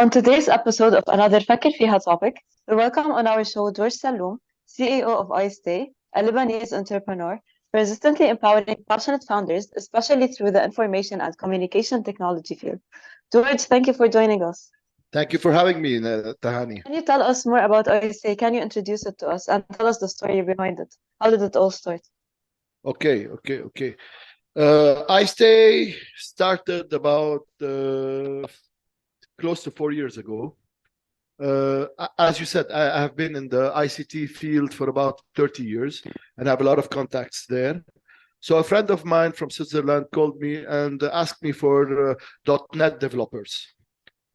On today's episode of another Faker Fiha topic, we welcome on our show George Salloum, CEO of iStay, a Lebanese entrepreneur, persistently empowering passionate founders, especially through the information and communication technology field. George, thank you for joining us. Thank you for having me, Tahani. Can you tell us more about iStay? Can you introduce it to us and tell us the story behind it? How did it all start? Okay. iStay started about close to 4 years ago. As you said, I have been in the ICT field for about 30 years and have a lot of contacts there. So a friend of mine from Switzerland called me and asked me for .NET developers.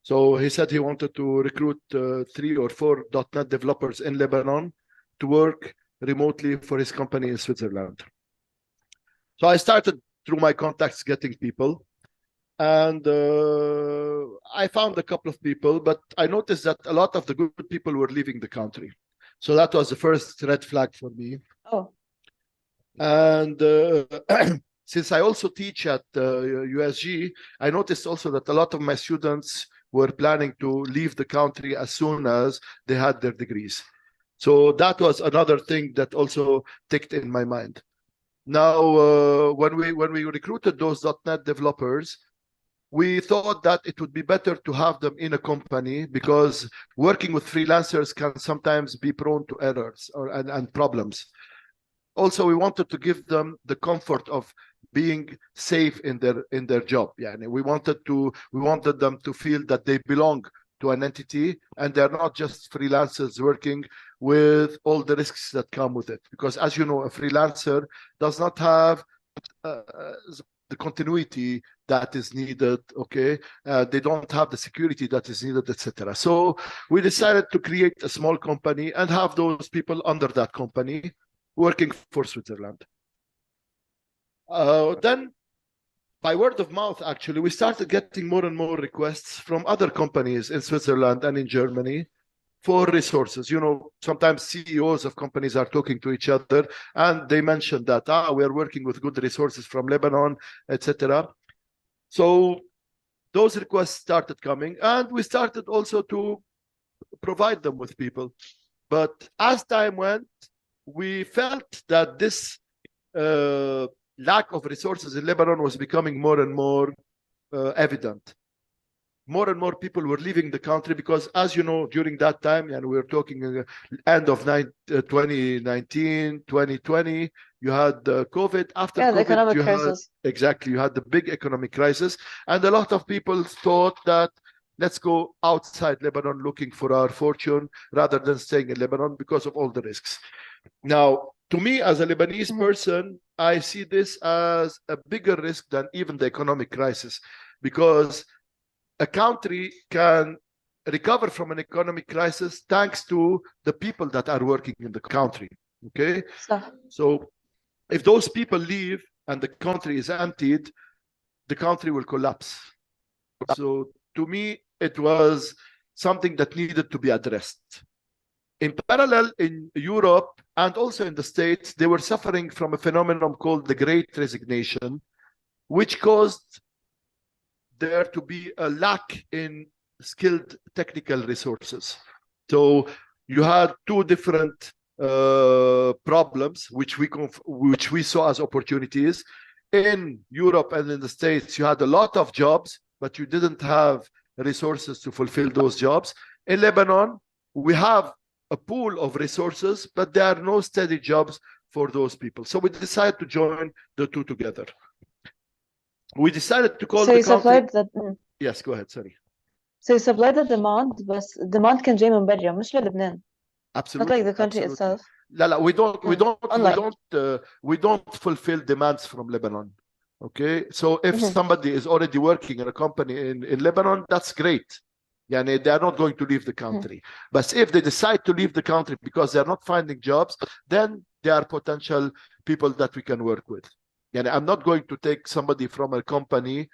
So he said he wanted to recruit 3 or 4 .NET developers in Lebanon to work remotely for his company in Switzerland. So I started through my contacts getting people. And I found a couple of people, but I noticed that a lot of the good people were leaving the country. So that was the first red flag for me. Oh. And since I also teach at USG, I noticed also that a lot of my students were planning to leave the country as soon as they had their degrees. So that was another thing that also ticked in my mind. Now, when we recruited those .NET developers, we thought that it would be better to have them in a company because working with freelancers can sometimes be prone to errors and problems. Also, we wanted to give them the comfort of being safe in their job. Yeah, we wanted them to feel that they belong to an entity and they're not just freelancers working with all the risks that come with it. Because as you know, a freelancer does not have the continuity that is needed, okay? They don't have the security that is needed, etc. So we decided to create a small company and have those people under that company working for Switzerland. Then, by word of mouth, actually, we started getting more and more requests from other companies in Switzerland and in Germany for resources. You know, sometimes CEOs of companies are talking to each other and they mentioned that, we are working with good resources from Lebanon, etc. So those requests started coming and we started also to provide them with people. But as time went, we felt that this lack of resources in Lebanon was becoming more and more evident. More and more people were leaving the country because, as you know, during that time, and we were talking end of 2019, 2020, you had COVID. After the COVID, economic crisis. You had the big economic crisis. And a lot of people thought that let's go outside Lebanon looking for our fortune rather than staying in Lebanon because of all the risks. Now, to me, as a Lebanese person, I see this as a bigger risk than even the economic crisis because a country can recover from an economic crisis thanks to the people that are working in the country, okay? So if those people leave and the country is emptied, the country will collapse. So to me, it was something that needed to be addressed. In parallel, in Europe and also in the States, they were suffering from a phenomenon called the Great Resignation, which caused there to be a lack in skilled technical resources. So you had 2 different problems which we saw as opportunities. In Europe and in the States, you had a lot of jobs, but you didn't have resources to fulfill those jobs. In Lebanon, we have a pool of resources, but there are no steady jobs for those people. So we decided to join the 2 together. We decided to call the country... Yes, go ahead, sorry. So you supplied the demand, but demand can جاي من برا مش للبنان. Absolutely. Not like the country itself. لا, we don't fulfill demands from Lebanon. Okay, so if somebody is already working in a company in Lebanon, that's great. Yani they are not going to leave the country. But if they decide to leave the country because they are not finding jobs, then they are potential people that we can work with. Yani I'm not going to take somebody from a company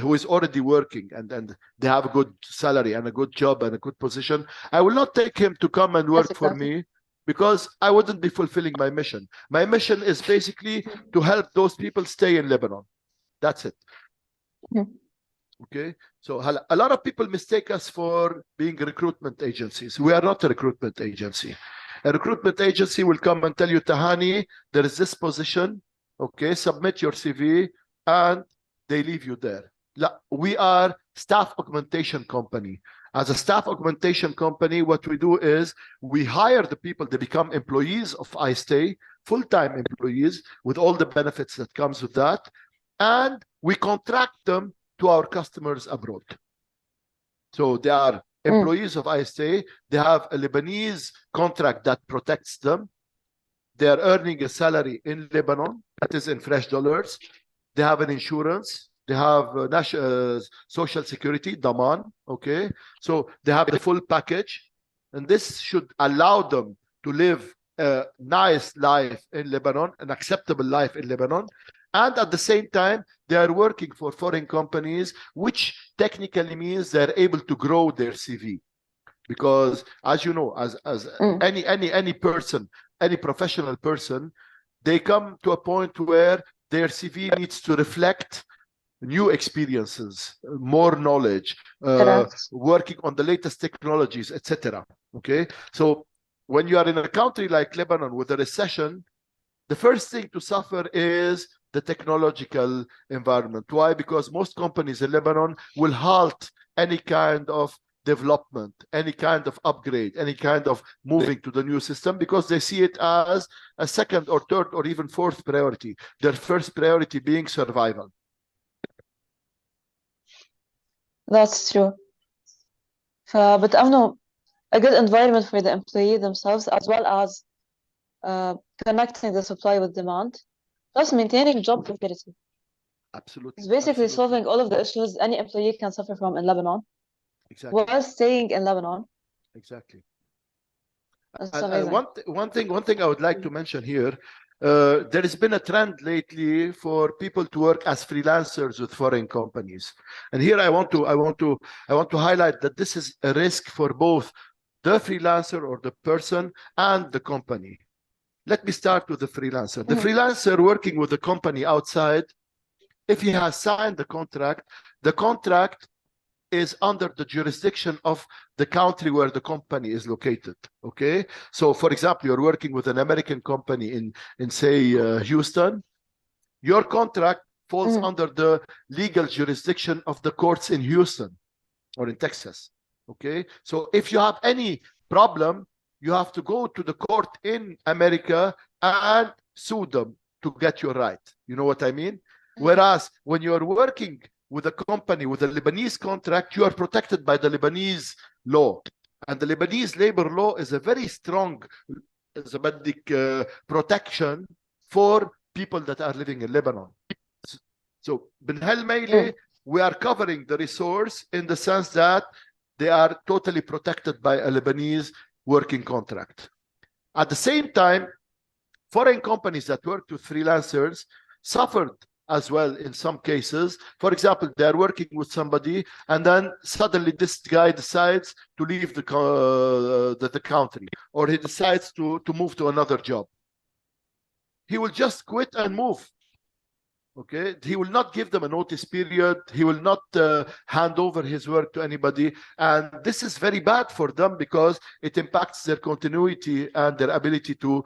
who is already working and they have a good salary and a good job and a good position. I will not take him to come and work for me because I wouldn't be fulfilling my mission. My mission is basically to help those people stay in Lebanon. That's it. Okay, so a lot of people mistake us for being recruitment agencies. We are not a recruitment agency. A recruitment agency will come and tell you, Tahani, there is this position, okay, submit your CV, and they leave you there. We are staff augmentation company. As a staff augmentation company, what we do is we hire the people, they become employees of iStay, full-time employees with all the benefits that comes with that, and we contract them to our customers abroad. So they are employees of iStay. They have a Lebanese contract that protects them. They are earning a salary in Lebanon, that is in fresh dollars. They have an insurance. They have national social security, Daman, okay? So they have the full package. And this should allow them to live a nice life in Lebanon, an acceptable life in Lebanon. And at the same time, they are working for foreign companies, which technically means they're able to grow their CV. Because as you know, as any person, any professional person, they come to a point where their CV needs to reflect new experiences, more knowledge, working on the latest technologies, etc. Okay, so when you are in a country like Lebanon with a recession, the first thing to suffer is the technological environment. Why? Because most companies in Lebanon will halt any kind of development, any kind of upgrade, any kind of moving to the new system, because they see it as a second or third or even fourth priority. Their first priority being survival. That's true. But I know a good environment for the employee themselves, as well as connecting the supply with demand, plus maintaining job security. Absolutely. It's basically solving all of the issues any employee can suffer from in Lebanon, while staying in Lebanon. Exactly. That's amazing. One thing I would like to mention here, there has been a trend lately for people to work as freelancers with foreign companies, and here I want to highlight that this is a risk for both the freelancer or the person and the company. Let me start with the freelancer. The freelancer working with a company outside, if he has signed the contract is under the jurisdiction of the country where the company is located. Okay, so for example, you're working with an American company in say Houston. Your contract falls under the legal jurisdiction of the courts in Houston or in Texas. Okay, so if you have any problem, you have to go to the court in America and sue them to get your right. You know what I mean? Whereas when you're working with a company with a Lebanese contract, you are protected by the Lebanese law. And the Lebanese labor law is a very strong protection for people that are living in Lebanon. So Benhel Meili, we are covering the resource in the sense that they are totally protected by a Lebanese working contract. At the same time, foreign companies that work with freelancers suffered as well in some cases. For example, they're working with somebody and then suddenly this guy decides to leave the country, or he decides to move to another job. He will just quit and move. Okay, he will not give them a notice period. He will not hand over his work to anybody. And this is very bad for them because it impacts their continuity and their ability to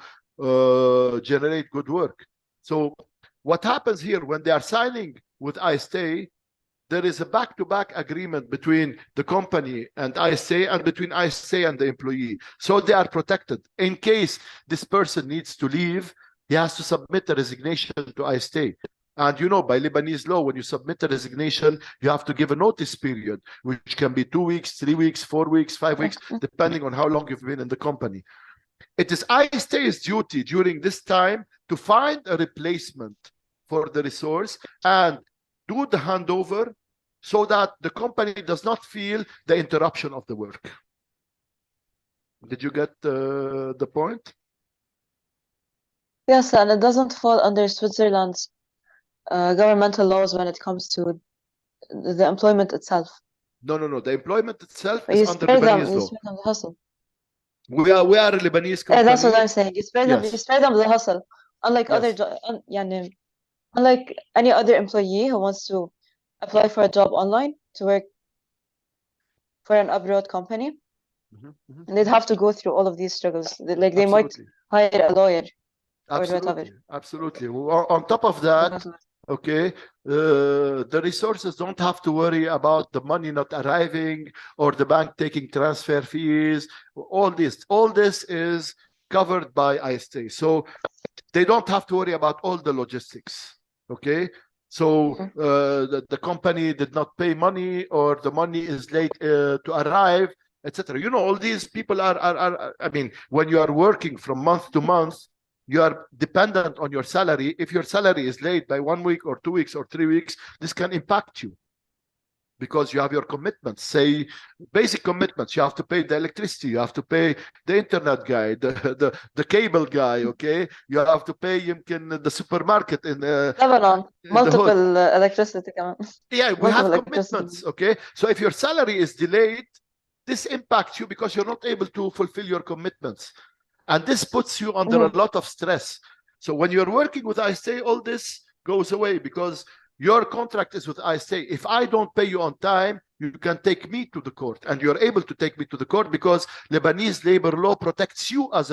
generate good work. So what happens here when they are signing with iStay, there is a back-to-back agreement between the company and iStay and between iStay and the employee. So they are protected. In case this person needs to leave, he has to submit a resignation to iStay. And you know, by Lebanese law, when you submit a resignation, you have to give a notice period, which can be 2 weeks, 3 weeks, 4 weeks, 5 weeks, depending on how long you've been in the company. It is iStay's duty during this time to find a replacement for the resource and do the handover so that the company does not feel the interruption of the work. Did you get the point? Yes, and it doesn't fall under Switzerland's governmental laws when it comes to the employment itself. No. The employment itself But is under Lebanese law. You spare them the hustle. We are a Lebanese company. That's what I'm saying. You spare them the hustle. Unlike Yes. unlike any other employee who wants to apply for a job online, to work for an abroad company, Mhm. and they'd have to go through all of these struggles. Like they might Absolutely. hire a lawyer or whatever. Absolutely. Absolutely. On top of that, okay, the resources don't have to worry about the money not arriving or the bank taking transfer fees. All this is covered by ISTA. So they don't have to worry about all the logistics. Okay. So the company did not pay money, or the money is late to arrive, etc. You know, all these people are. I mean, when you are working from month to month, you are dependent on your salary. If your salary is late by 1 week or 2 weeks or 3 weeks, this can impact you because you have your commitments. Say basic commitments. You have to pay the electricity, you have to pay the internet guy, the cable guy. Okay, you have to pay the supermarket in Lebanon, multiple electricity. Yeah, we have commitments. Okay, so if your salary is delayed, this impacts you because you're not able to fulfill your commitments, and this puts you under a lot of stress. So when you're working with ISTA, all this goes away because your contract is with ISTA. If I don't pay you on time, you can take me to the court, and you're able to take me to the court because Lebanese labor law protects you as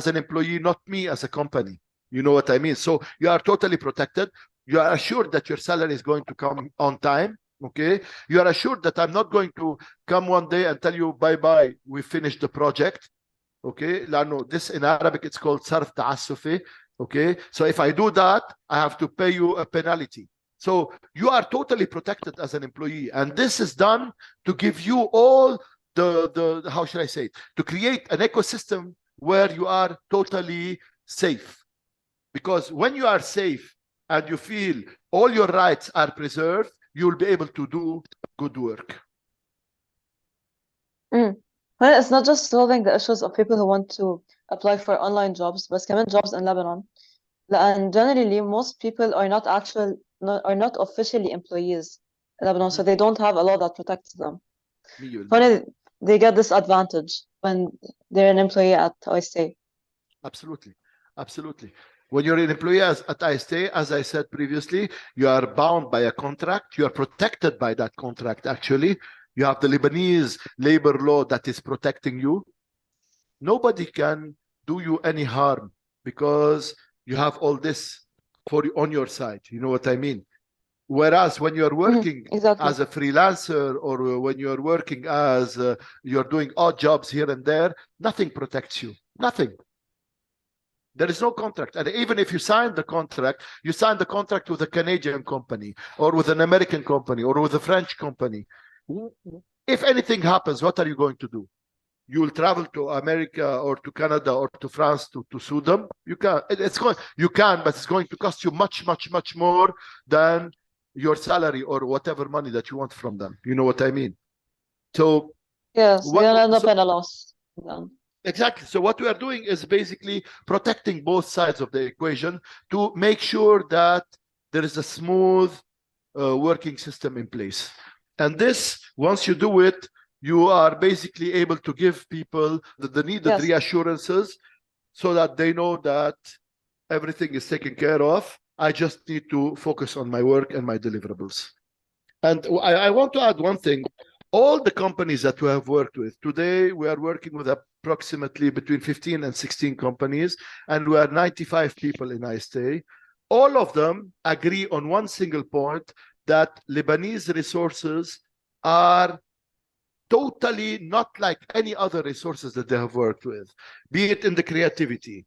an employee, not me as a company. You know what I mean? So you are totally protected. You are assured that your salary is going to come on time. Okay, you are assured that I'm not going to come one day and tell you bye-bye, we finished the project. Okay, لأنه this in Arabic it's called صرف تعسفي. Okay, so if I do that, I have to pay you a penalty. So you are totally protected as an employee, and this is done to give you all the how should I say it, to create an ecosystem where you are totally safe. Because when you are safe and you feel all your rights are preserved, you'll be able to do good work. Well, it's not just solving the issues of people who want to apply for online jobs, but كمان jobs in Lebanon. And generally, most people are not officially employees in Lebanon, so they don't have a law that protects them. They get this advantage when they're an employee at ISTA. Absolutely. Absolutely. When you're an employee at ISTA, as I said previously, you are bound by a contract. You are protected by that contract, actually. You have the Lebanese labor law that is protecting you. Nobody can do you any harm because you have all this on your side. You know what I mean? Whereas when you're working as a freelancer, or when you're working as you're doing odd jobs here and there, nothing protects you. Nothing. There is no contract. And even if you sign the contract with a Canadian company or with an American company or with a French company. If anything happens, what are you going to do? You will travel to America or to Canada or to France to sue them? You can. You can, but it's going to cost you much, much, much more than your salary or whatever money that you want from them. You know what I mean? So yes, you're gonna end up in a loss. Exactly. So what we are doing is basically protecting both sides of the equation to make sure that there is a smooth working system in place. And this, once you do it, you are basically able to give people the needed reassurances so that they know that everything is taken care of. I just need to focus on my work and my deliverables. And I want to add one thing. All the companies that we have worked with today, we are working with approximately between 15 and 16 companies, and we are 95 people in ISTA. All of them agree on one single point, that Lebanese resources are totally not like any other resources that they have worked with, be it in the creativity,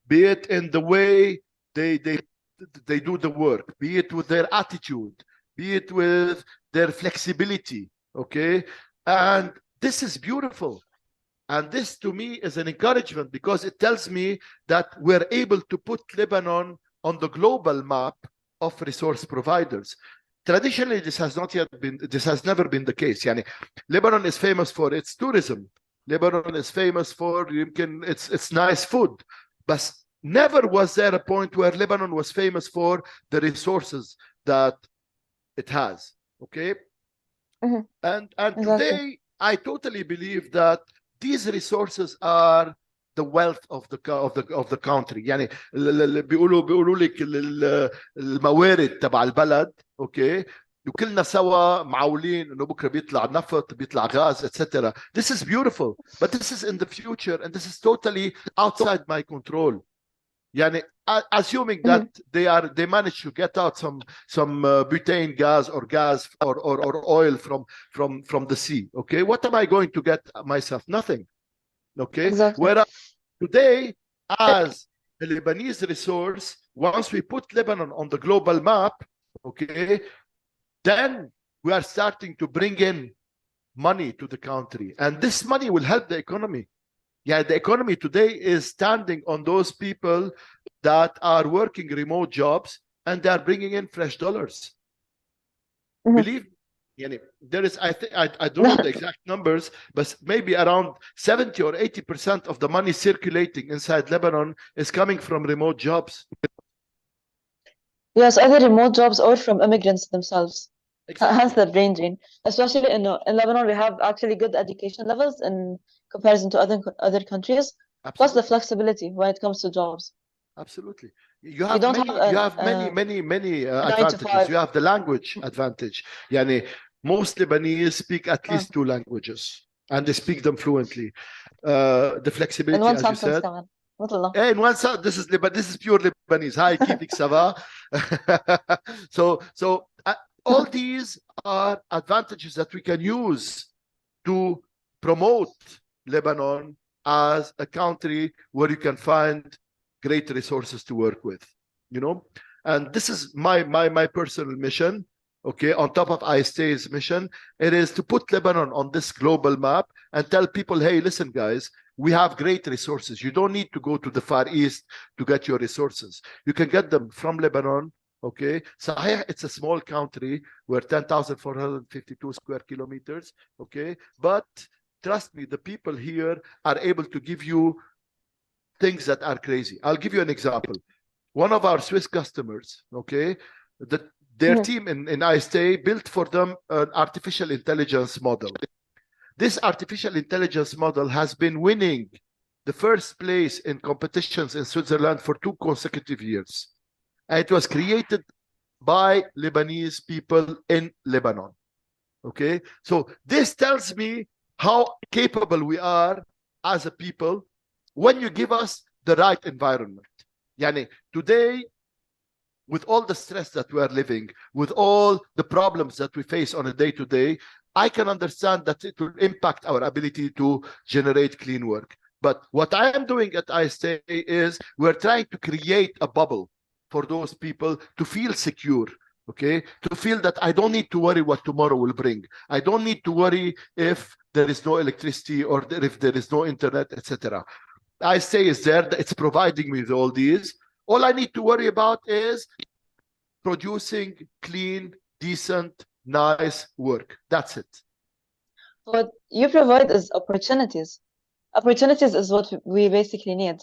be it in the way they do the work, be it with their attitude, be it with their flexibility. Okay, and this is beautiful, and this to me is an encouragement because it tells me that we're able to put Lebanon on the global map of resource providers. Traditionally, this has never been the case. Yani, Lebanon is famous for its tourism. Lebanon is famous for its nice food, but never was there a point where Lebanon was famous for the resources that it has. Okay. And today, I totally believe that these resources are the wealth of the country. يعني بيقولوا لك الموارد تبع البلد. Okay, وكلنا سوا معولين انه بكره بيطلع نفط بيطلع غاز etc. This is beautiful, but this is in the future and this is totally outside my control. يعني assuming that they manage to get out some butane gas or or oil from the sea, okay, what am I going to get myself? Nothing. Okay. Exactly. Whereas today, as a Lebanese resource, once we put Lebanon on the global map, okay, then we are starting to bring in money to the country, and this money will help the economy. Yeah, the economy today is standing on those people that are working remote jobs, and they are bringing in fresh dollars. Believe me, there is, I don't know the exact numbers, but maybe around 70 or 80% of the money circulating inside Lebanon is coming from remote jobs. Yes, either remote jobs or from immigrants themselves. Exactly. Hence the brain drain. Especially in Lebanon, we have actually good education levels in comparison to other countries. Absolutely. Plus the flexibility when it comes to jobs. Absolutely. You have many advantages. You have the language advantage. Yani, most Lebanese speak at least 2 languages, and they speak them fluently. The flexibility, as you said. In one sentence, this is pure Lebanese. Hi, kifik sava. So all these are advantages that we can use to promote Lebanon as a country where you can find great resources to work with, and this is my personal mission. Okay, on top of IST's mission, it is to put Lebanon on this global map and tell people, hey, listen, guys, we have great resources. You don't need to go to the Far East to get your resources. You can get them from Lebanon. Okay, so it's a small country. We're 10,452 square kilometers. Okay, but trust me, the people here are able to give you things that are crazy. I'll give you an example. One of our Swiss customers, okay, their team in ISTA built for them an artificial intelligence model. This artificial intelligence model has been winning the first place in competitions in Switzerland for 2 consecutive years. And it was created by Lebanese people in Lebanon. Okay, so this tells me how capable we are as a people when you give us the right environment. Yani, today, with all the stress that we are living, with all the problems that we face on a day-to-day, I can understand that it will impact our ability to generate clean work. But what I am doing at ISTA is we're trying to create a bubble for those people to feel secure, okay? To feel that I don't need to worry what tomorrow will bring. I don't need to worry if there is no electricity or if there is no internet, etc. ISTA is there, it's providing me with all these. All I need to worry about is producing clean, decent, nice work. That's it. What you provide is opportunities. Opportunities is what we basically need.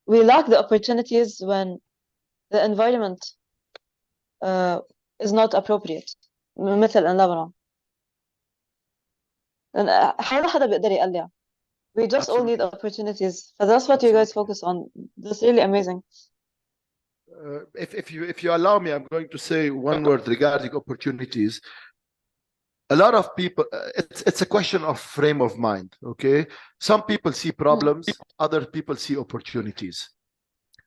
We lack the opportunities when the environment is not appropriate. مثل in Lebanon. حدا بيقدر يقلع. We just all need opportunities. So that's what you guys focus on. That's really amazing. If you allow me, I'm going to say one word regarding opportunities. A lot of people, it's a question of frame of mind, okay? Some people see problems, other people see opportunities.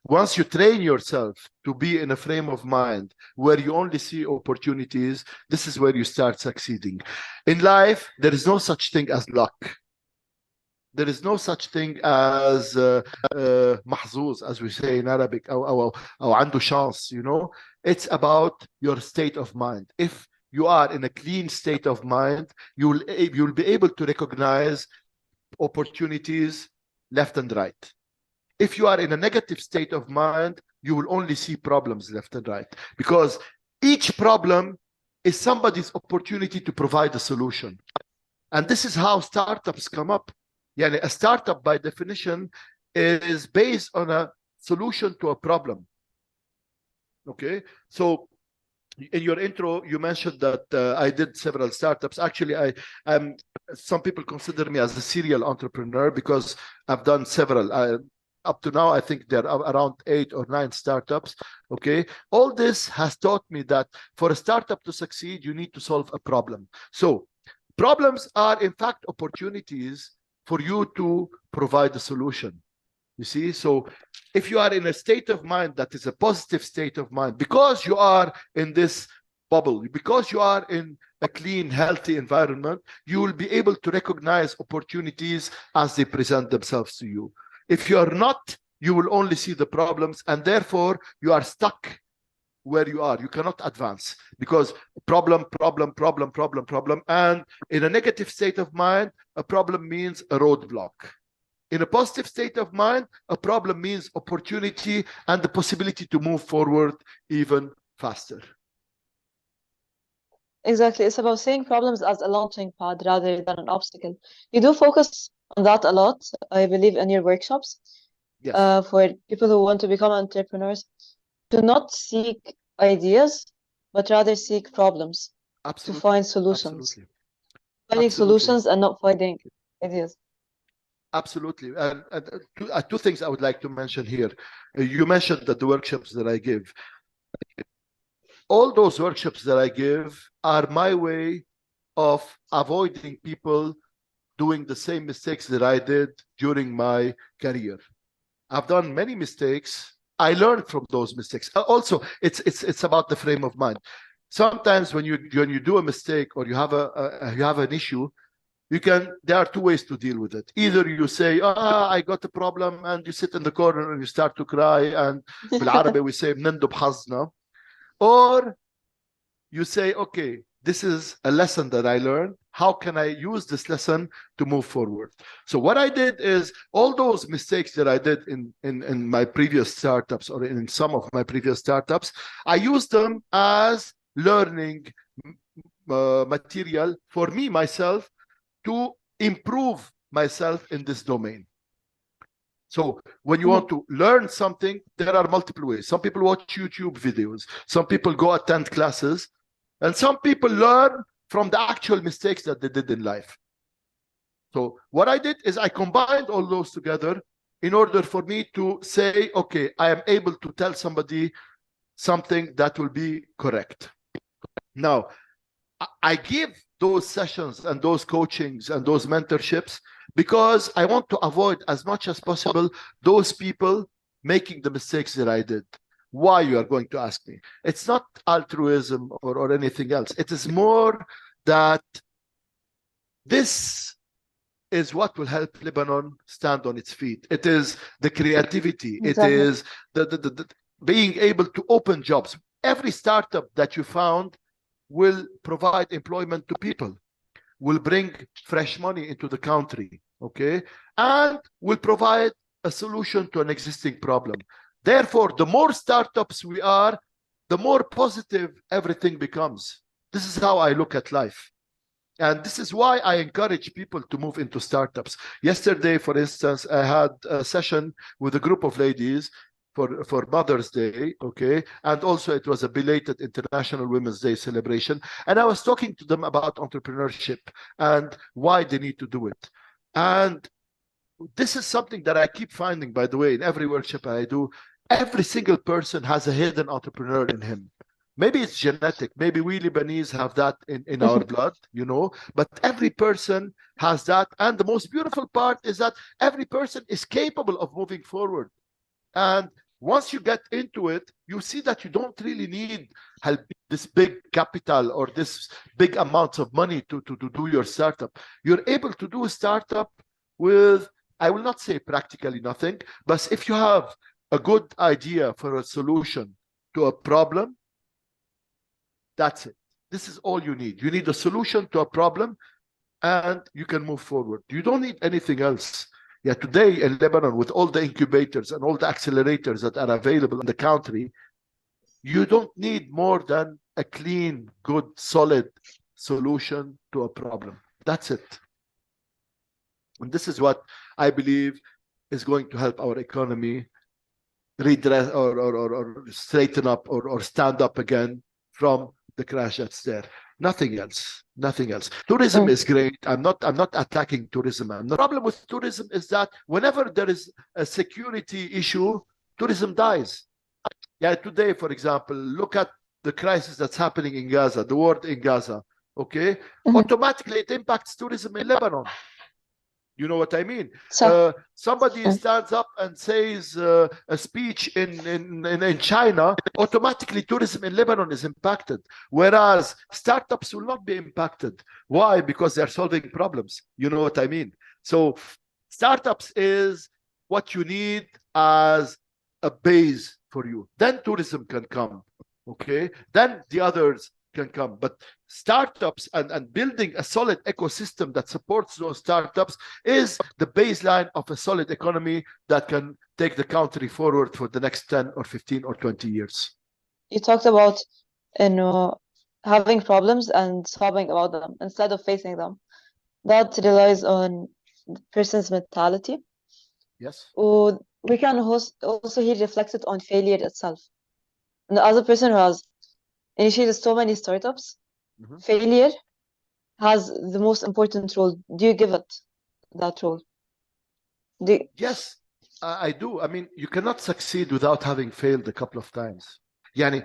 Once you train yourself to be in a frame of mind where you only see opportunities, this is where you start succeeding. In life, there is no such thing as luck. There is no such thing as محظوظ, as we say in Arabic, أو عنده chance, It's about your state of mind. If you are in a clean state of mind, you'll be able to recognize opportunities left and right. If you are in a negative state of mind, you will only see problems left and right, because each problem is somebody's opportunity to provide a solution. And this is how startups come up. Yani, a startup, by definition, is based on a solution to a problem. Okay, so in your intro, you mentioned that I did several startups. Actually, some people consider me as a serial entrepreneur because I've done several. up to now, I think there are around 8 or 9 startups. Okay. All this has taught me that for a startup to succeed, you need to solve a problem. So problems are, in fact, opportunities for you to provide a solution. You see, so if you are in a state of mind that is a positive state of mind, because you are in this bubble, because you are in a clean, healthy environment, you will be able to recognize opportunities as they present themselves to you. If you are not, you will only see the problems, and therefore you are stuck where you are. You cannot advance because problem. And in a negative state of mind, a problem means a roadblock. In a positive state of mind, a problem means opportunity and the possibility to move forward even faster. Exactly. It's about seeing problems as a launching pad rather than an obstacle. You do focus on that a lot, I believe, in your workshops. Yes. For people who want to become entrepreneurs, to not seek ideas, but rather seek problems, to Absolutely. find solutions. Absolutely. Finding Absolutely. solutions and not finding ideas. Absolutely. And two things I would like to mention here. You mentioned that the workshops that I give, all those workshops that I give are my way of avoiding people doing the same mistakes that I did during my career. I've done many mistakes. I learned from those mistakes. Also, it's about the frame of mind. Sometimes when you do a mistake or you have an issue, there are two ways to deal with it. Either you say, I got a problem, and you sit in the corner and you start to cry, and بالعربي we say بنندب حظنا. Or you say, okay, this is a lesson that I learned. How can I use this lesson to move forward? So what I did is all those mistakes that I did in my previous startups or in some of my previous startups, I used them as learning material for me, myself, to improve myself in this domain. So when you want to learn something, there are multiple ways. Some people watch YouTube videos. Some people go attend classes. And some people learn from the actual mistakes that they did in life. So what I did is I combined all those together in order for me to say, okay, I am able to tell somebody something that will be correct. Now, I give those sessions and those coachings and those mentorships because I want to avoid as much as possible those people making the mistakes that I did. Why, you are going to ask me? It's not altruism or anything else. It is more that this is what will help Lebanon stand on its feet. It is the creativity. Exactly. It is the being able to open jobs. Every startup that you found will provide employment to people, will bring fresh money into the country, okay? And will provide a solution to an existing problem. Therefore, the more startups we are, the more positive everything becomes. This is how I look at life. And this is why I encourage people to move into startups. Yesterday, for instance, I had a session with a group of ladies for Mother's Day, okay? And also it was a belated International Women's Day celebration. And I was talking to them about entrepreneurship and why they need to do it. And this is something that I keep finding, by the way, in every workshop I do. Every single person has a hidden entrepreneur in him. Maybe it's genetic. Maybe we Lebanese have that in our blood, you know, but every person has that. And the most beautiful part is that every person is capable of moving forward. And once you get into it, you see that you don't really need this big capital or this big amounts of money to do your startup. You're able to do a startup with, I will not say practically nothing, but if you have a good idea for a solution to a problem, that's it. This is all you need. You need a solution to a problem and you can move forward. You don't need anything else. Yeah, today in Lebanon, with all the incubators and all the accelerators that are available in the country, you don't need more than a clean, good, solid solution to a problem. That's it. And this is what I believe is going to help our economy redress or straighten up or stand up again from the crash that's there. Nothing else. Nothing else. Tourism is great. I'm not attacking tourism. The problem with tourism is that whenever there is a security issue, tourism dies. Yeah, today, for example, look at the crisis that's happening in Gaza, the war in Gaza. Okay, automatically it impacts tourism in Lebanon. You know what I mean? So, somebody stands up and says a speech in China, automatically tourism in Lebanon is impacted. Whereas startups will not be impacted. Why? Because they're solving problems. You know what I mean? So startups is what you need as a base for you. Then tourism can come. Okay? Then the others can come. But startups and building a solid ecosystem that supports those startups is the baseline of a solid economy that can take the country forward for the next 10 or 15 or 20 years. you talked about, having problems and solving about them instead of facing them. That relies on the person's mentality. Yes. We can also hear reflected on failure itself. And as a person who has initiated so many startups, failure has the most important role. Do you give it that role? Yes, I do. I mean, you cannot succeed without having failed a couple of times. Yani,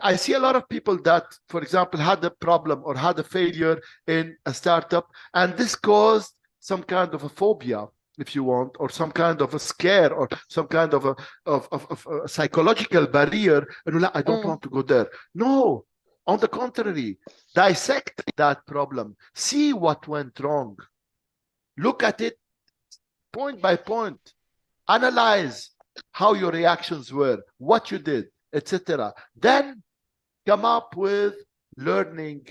I see a lot of people that, for example, had a problem or had a failure in a startup, and this caused some kind of a phobia, if you want, or some kind of a scare, or some kind of a psychological barrier. And I don't want to go there. No, on the contrary, dissect that problem, see what went wrong, look at it point by point, analyze how your reactions were, what you did, etc. Then come up with learning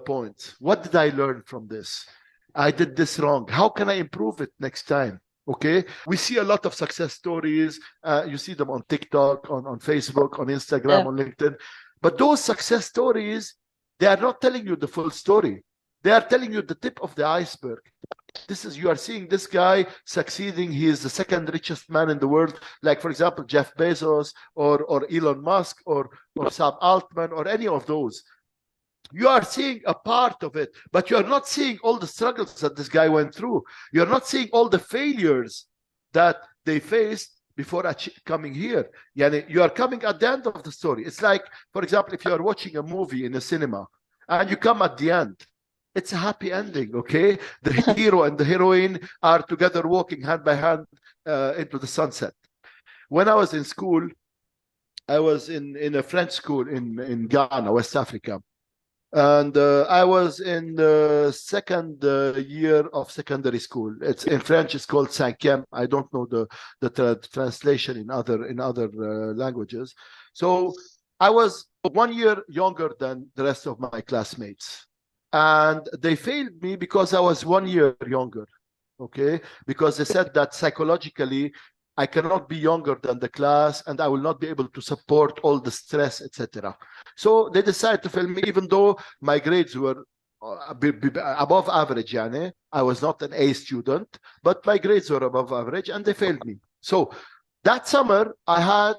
points. What did I learn from this? I did this wrong. How can I improve it next time? Okay. We see a lot of success stories. You see them on TikTok, on Facebook, on Instagram, on LinkedIn. But those success stories, they are not telling you the full story. They are telling you the tip of the iceberg. You are seeing this guy succeeding. He is the second richest man in the world. Like, for example, Jeff Bezos or Elon Musk or Sam Altman or any of those. You are seeing a part of it, but you are not seeing all the struggles that this guy went through. You're not seeing all the failures that they faced before coming here. You are coming at the end of the story. It's like, for example, if you are watching a movie in a cinema and you come at the end, it's a happy ending, okay? The hero and the heroine are together walking hand by hand into the sunset. When I was in school, I was in a French school in Ghana, West Africa. And I was in the second year of secondary school. It's in French. It's called cinquième. I don't know the translation in other languages. So I was 1 year younger than the rest of my classmates, and they failed me because I was 1 year younger. Okay, because they said that psychologically I cannot be younger than the class, and I will not be able to support all the stress, etc. So they decided to fail me, even though my grades were above average. I was not an A student, but my grades were above average, and they failed me. So that summer, I had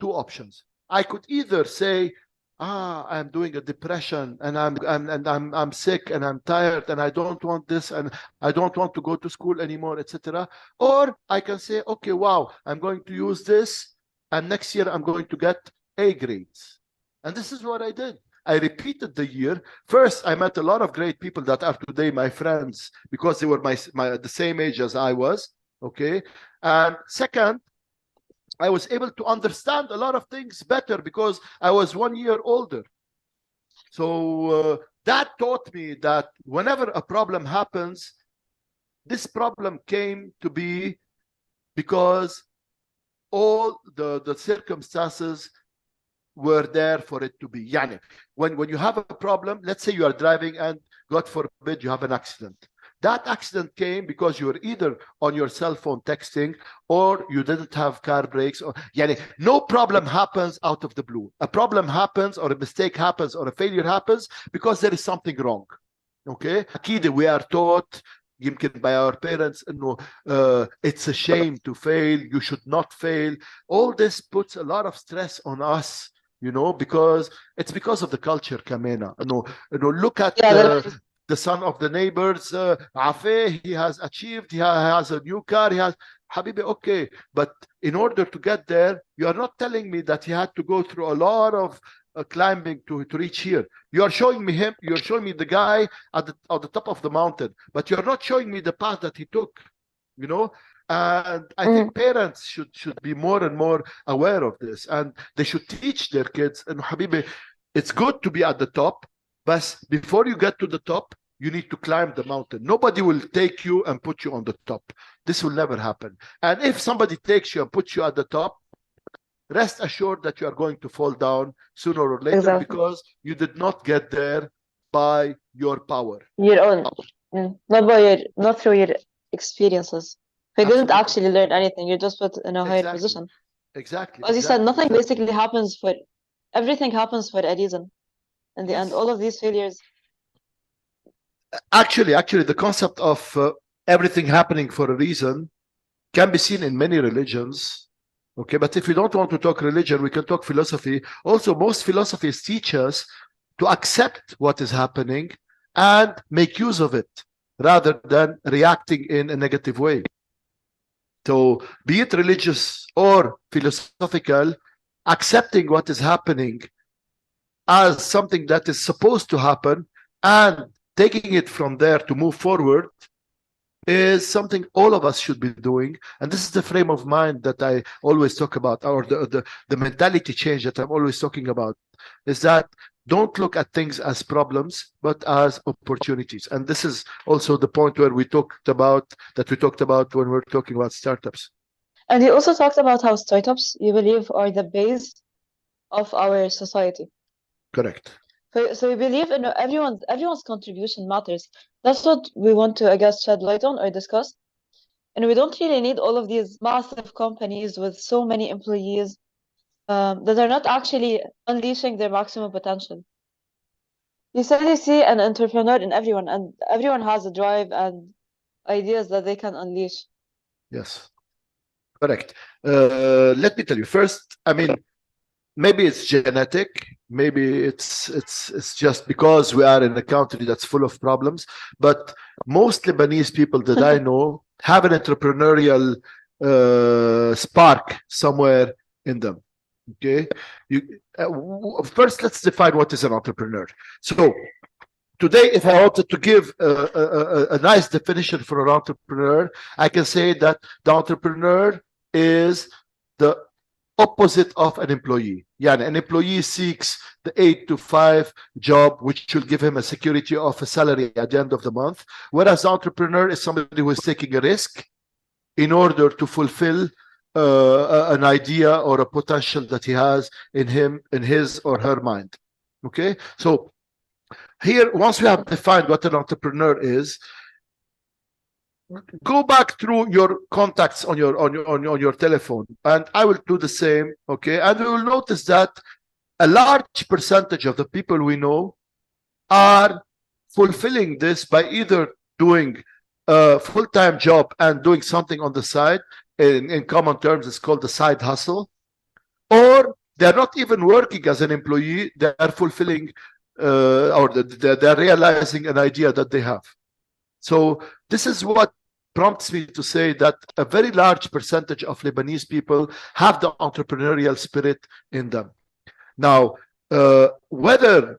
two options. I could either say, I'm doing a depression, and I'm sick, and I'm tired, and I don't want this, and I don't want to go to school anymore, etc. Or I can say, okay, wow, I'm going to use this, and next year I'm going to get A grades. And this is what I did. I repeated the year. First, I met a lot of great people that are today my friends because they were the same age as I was. Okay. And second, I was able to understand a lot of things better because I was 1 year older. So that taught me that whenever a problem happens, this problem came to be because all the circumstances were there for it to be. When you have a problem, let's say you are driving and God forbid you have an accident. That accident came because you were either on your cell phone texting or you didn't have car brakes. Or no problem happens out of the blue. A problem happens or a mistake happens or a failure happens because there is something wrong. Okay? We are taught يمكن by our parents انه it's a shame to fail, you should not fail. All this puts a lot of stress on us because it's because of the culture, Kamena. Look at Yeah, the son of the neighbors, Afe, he has achieved, he has a new car, he has, Habibi, okay. But in order to get there, you are not telling me that he had to go through a lot of climbing to reach here. You are showing me him, you're showing me the guy at the top of the mountain, but you're not showing me the path that he took, And I think parents should be more and more aware of this, and they should teach their kids. And Habibi, it's good to be at the top, but before you get to the top, you need to climb the mountain. Nobody will take you and put you on the top. This will never happen. And if somebody takes you and puts you at the top, rest assured that you are going to fall down sooner or later, because you did not get there by your power. Your own. Not through your experiences. You didn't actually learn anything. You're just put in a higher position. Exactly. As you said, nothing basically happens everything happens for a reason. In the end, all of these failures. Actually, the concept of everything happening for a reason can be seen in many religions. Okay, but if we don't want to talk religion, we can talk philosophy. Also, most philosophies teach us to accept what is happening and make use of it rather than reacting in a negative way. So, be it religious or philosophical, accepting what is happening as something that is supposed to happen and taking it from there to move forward is something all of us should be doing. And this is the frame of mind that I always talk about, or the mentality change that I'm always talking about, is that don't look at things as problems, but as opportunities. And this is also the point where we talked about when we're talking about startups. And you also talked about how startups, you believe, are the base of our society. Correct. So we believe in everyone's contribution matters. That's what we want to, I guess, shed light on or discuss. And we don't really need all of these massive companies with so many employees that are not actually unleashing their maximum potential. You said you see an entrepreneur in everyone, and everyone has a drive and ideas that they can unleash. Yes, correct. Let me tell you first. I mean, maybe it's genetic. Maybe it's just because we are in a country that's full of problems. But most Lebanese people that I know have an entrepreneurial spark somewhere in them. Okay. First, let's define what is an entrepreneur. So today, if I wanted to give a nice definition for an entrepreneur, I can say that the entrepreneur is the opposite of an employee. Yeah, an employee seeks the 8 to 5 job, which will give him a security of a salary at the end of the month. Whereas the entrepreneur is somebody who is taking a risk in order to fulfill an idea or a potential that he has in his or her mind. Okay, so here, once we have defined what an entrepreneur is, go back through your contacts on your telephone, and I will do the same. Okay, and we will notice that a large percentage of the people we know are fulfilling this by either doing a full-time job and doing something on the side. In common terms, it's called the side hustle, or they're not even working as an employee. They are fulfilling or they're realizing an idea that they have. So this is what prompts me to say that a very large percentage of Lebanese people have the entrepreneurial spirit in them. Now, whether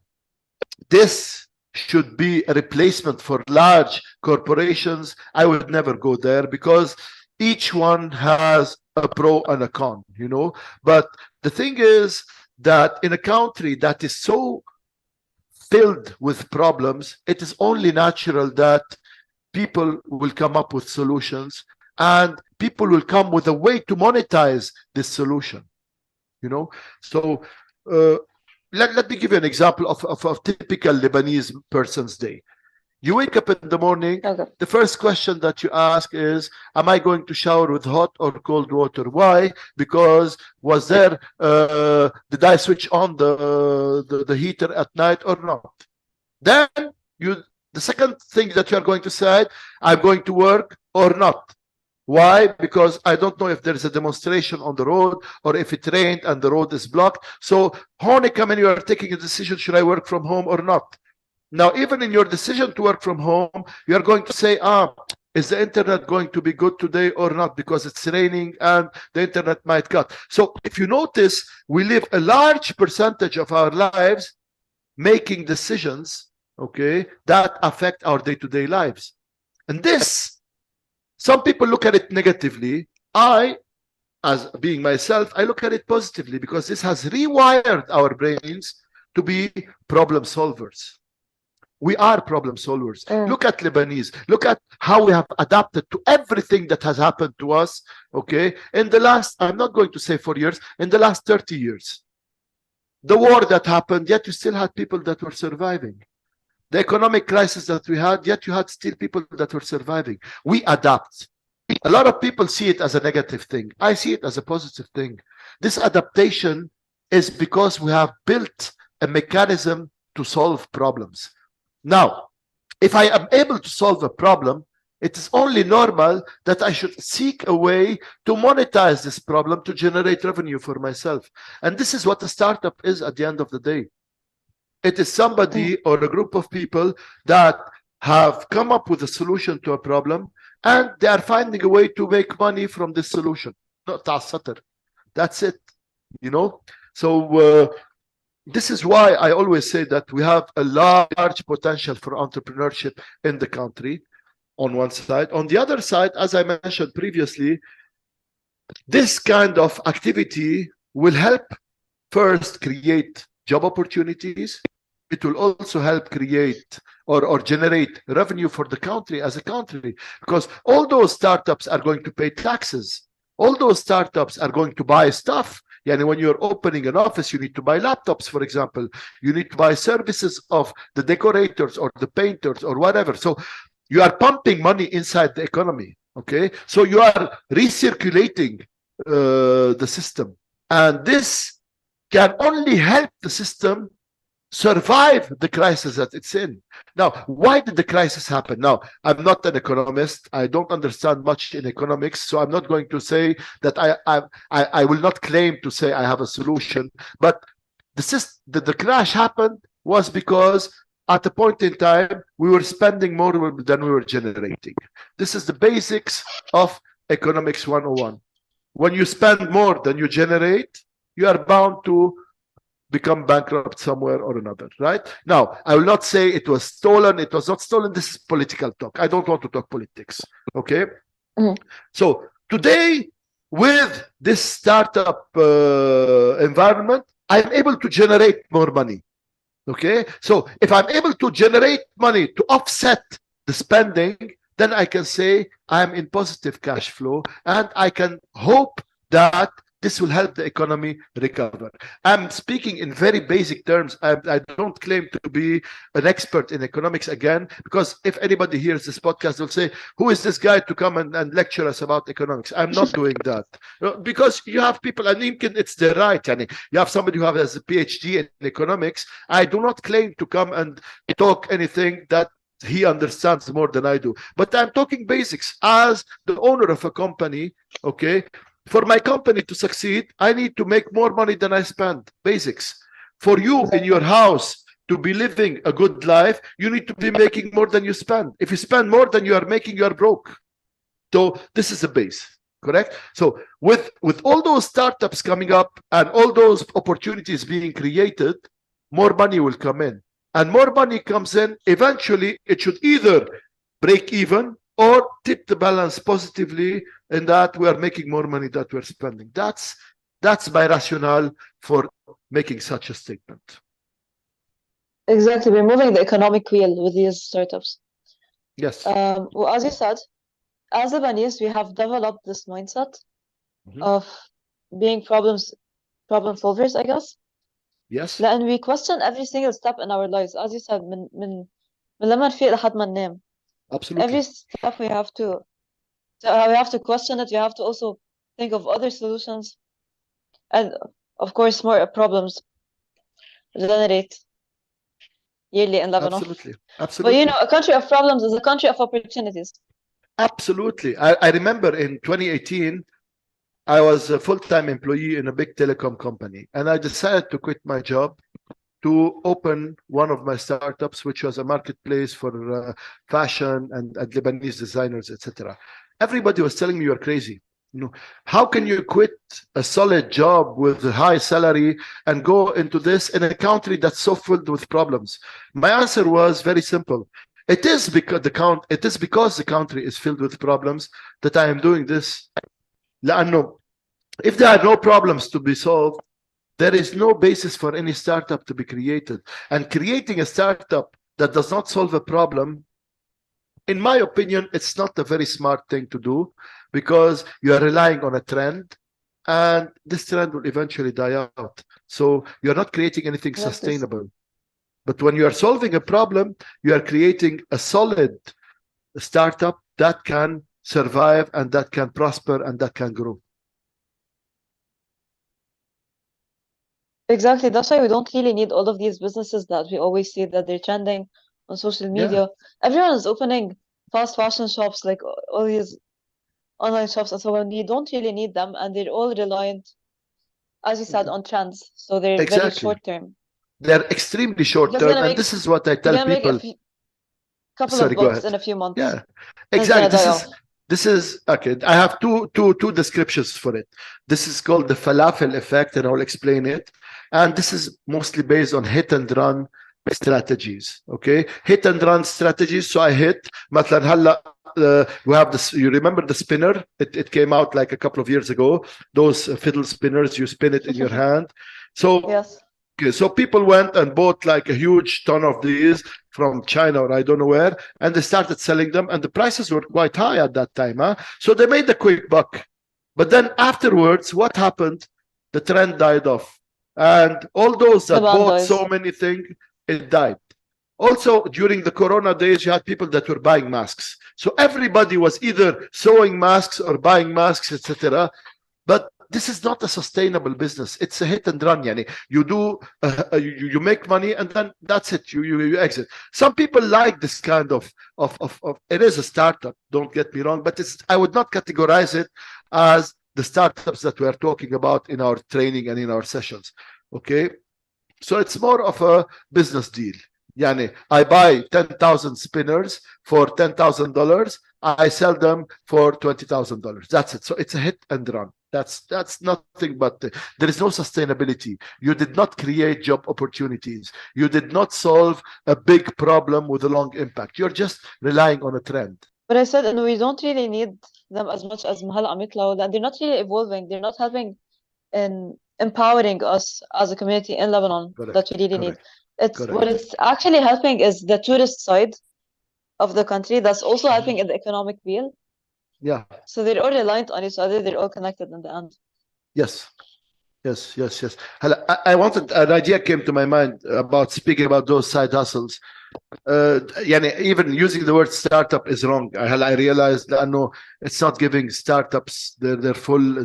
this should be a replacement for large corporations, I would never go there, because each one has a pro and a con, But the thing is that in a country that is so filled with problems, it is only natural that people will come up with solutions, and people will come with a way to monetize this solution. So let me give you an example of a typical Lebanese person's day. You wake up in the morning, the first question that you ask is, am I going to shower with hot or cold water? Why? Because was there, did I switch on the heater at night or not? Then the second thing that you're going to say, I'm going to work or not. Why? Because I don't know if there's a demonstration on the road or if it rained and the road is blocked. So, Honecker, you are taking a decision, should I work from home or not? Now, even in your decision to work from home, you are going to say, is the internet going to be good today or not? Because it's raining and the internet might cut. So if you notice, we live a large percentage of our lives making decisions, okay, that affect our day-to-day lives. And this, some people look at it negatively. I, as being myself, I look at it positively because this has rewired our brains to be problem solvers. We are problem solvers. Look at Lebanese. Look at how we have adapted to everything that has happened to us, okay? In the last, I'm not going to say 4 years, in the last 30 years. The war that happened, yet you still had people that were surviving. The economic crisis that we had, yet you had still people that were surviving. We adapt. A lot of people see it as a negative thing. I see it as a positive thing. This adaptation is because we have built a mechanism to solve problems. Now, if I am able to solve a problem, it is only normal that I should seek a way to monetize this problem to generate revenue for myself. And this is what a startup is at the end of the day. It is somebody or a group of people that have come up with a solution to a problem and they are finding a way to make money from this solution. That's it, you know? So, this is why I always say that we have a large potential for entrepreneurship in the country on one side. On the other side, as I mentioned previously, this kind of activity will help first create job opportunities. It will also help create or generate revenue for the country as a country, because all those startups are going to pay taxes. All those startups are going to buy stuff. Yani when you're opening an office, you need to buy laptops, for example. You need to buy services of the decorators or the painters or whatever. So you are pumping money inside the economy, okay? So you are recirculating the system. And this can only help the system survive the crisis that it's in. Now, why did the crisis happen? Now, I'm not an economist. I don't understand much in economics, so I'm not going to say that I will not claim to say I have a solution. But the crash happened was because at a point in time, we were spending more than we were generating. This is the basics of economics 101. When you spend more than you generate, you are bound to become bankrupt somewhere or another, right? Now, I will not say it was stolen. It was not stolen. This is political talk. I don't want to talk politics, okay? So today, with this startup environment, I'm able to generate more money, okay? So if I'm able to generate money to offset the spending, then I can say I'm in positive cash flow and I can hope that this will help the economy recover. I'm speaking in very basic terms. I don't claim to be an expert in economics again, because if anybody hears this podcast, they'll say, who is this guy to come and lecture us about economics? I'm not doing that. Because you have people, and it's their right. You have somebody who has a PhD in economics. I do not claim to come and talk anything that he understands more than I do. But I'm talking basics. As the owner of a company, okay, for my company to succeed, I need to make more money than I spend. Basics. For you in your house to be living a good life, you need to be making more than you spend. If you spend more than you are making, you are broke. So this is the base, correct? So with all those startups coming up and all those opportunities being created, more money will come in. And more money comes in, eventually it should either break even or tip the balance positively in that we are making more money than we're spending. That's my rationale for making such a statement. Exactly. We're moving the economic wheel with these startups. Yes. Well, as you said, as Lebanese, we have developed this mindset of being problem solvers, I guess. Yes. And we question every single step in our lives. As you said, من لما نفيق لحد ما ننام. Absolutely. Every step we have to question it. We have to also think of other solutions, and of course, more problems generate yearly in Lebanon. Absolutely. But a country of problems is a country of opportunities. Absolutely. I remember in 2018, I was a full-time employee in a big telecom company, and I decided to quit my job to open one of my startups, which was a marketplace for fashion and Lebanese designers, etc. Everybody was telling me you're crazy. You know, how can you quit a solid job with a high salary and go into this in a country that's so filled with problems? My answer was very simple. It is because the country is filled with problems that I am doing this. لأنه if there are no problems to be solved, there is no basis for any startup to be created. And creating a startup that does not solve a problem, in my opinion, it's not a very smart thing to do, because you are relying on a trend, and this trend will eventually die out. So you're not creating anything sustainable. But when you are solving a problem, you are creating a solid startup that can survive and that can prosper and that can grow. Exactly. That's why we don't really need all of these businesses that we always see that they're trending on social media. Everyone is opening fast fashion shops, like all these online shops and so on. You don't really need them, and they're all reliant, as you said, on trends. So they're very short term. They're extremely short term, and this is what I tell people. Couple of books in a few months. Yeah, exactly. This is okay. I have two descriptions for it. This is called the falafel effect, and I'll explain it. And this is mostly based on hit and run strategies. Okay, hit and run strategies. So I hit. مثلا هلا we have this. You remember the spinner? It came out like a couple of years ago. Those fiddle spinners. You spin it in your hand. So yes. Okay, so people went and bought like a huge ton of these from China or I don't know where, and they started selling them, and the prices were quite high at that time. So they made a quick buck. But then afterwards, what happened? The trend died off. And all those that bought so many things, it died. Also, during the Corona days, you had people that were buying masks. So everybody was either sewing masks or buying masks, etc. But this is not a sustainable business. It's a hit and run. Yani. You do, you make money and then that's it. You exit. Some people like this kind of. It is a startup. Don't get me wrong, but I would not categorize it as the startups that we are talking about in our training and in our sessions. Okay, so it's more of a business deal. Yani, I buy 10,000 spinners for $10,000. I sell them for $20,000. That's it. So it's a hit and run. That's nothing but there is no sustainability. You did not create job opportunities. You did not solve a big problem with a long impact. You're just relying on a trend. But I said, and we don't really need them as much as Mahal Amitla, and they're not really evolving. They're not helping in empowering us as a community in Lebanon. Correct. That we really need. What it's actually helping is the tourist side of the country. That's also helping in the economic wheel. Yeah. So they're all reliant on each other. They're all connected in the end. Yes. I wanted, an idea came to my mind about speaking about those side hustles. Even using the word startup is wrong. I realized that no, it's not giving startups their full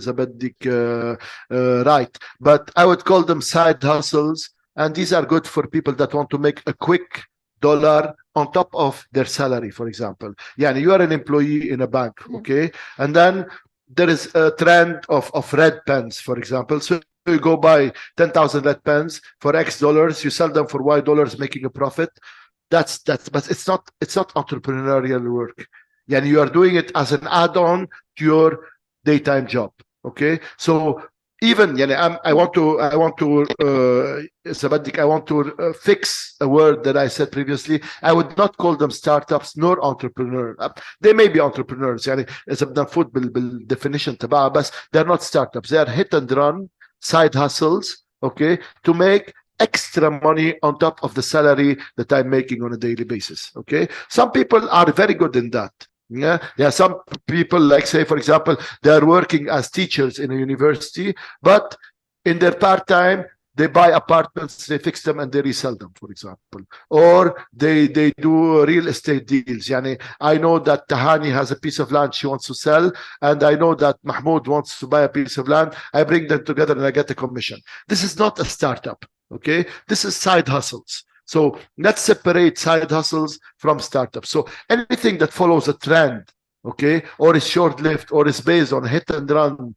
right. But I would call them side hustles, and these are good for people that want to make a quick dollar on top of their salary, for example. You are an employee in a bank, okay? And then there is a trend of red pens, for example. So you go buy 10,000 red pens for X dollars, you sell them for Y dollars, making a profit. But it's not entrepreneurial work. You are doing it as an add-on to your daytime job, okay? So even I want to fix a word that I said previously. I would not call them startups nor entrepreneurs. They may be entrepreneurs. It's a food definition تبعها, but they're not startups. They are hit and run side hustles, okay, to make extra money on top of the salary that I'm making on a daily basis. Okay, some people are very good in that. Yeah, there are some people, like say, for example, they are working as teachers in a university, but in their part-time, they buy apartments, they fix them, and they resell them, for example. Or they do real estate deals. I know that Tahani has a piece of land she wants to sell, and I know that Mahmoud wants to buy a piece of land. I bring them together and I get a commission. This is not a startup, okay? This is side hustles. So let's separate side hustles from startups. So anything that follows a trend, okay, or is short-lived, or is based on hit and run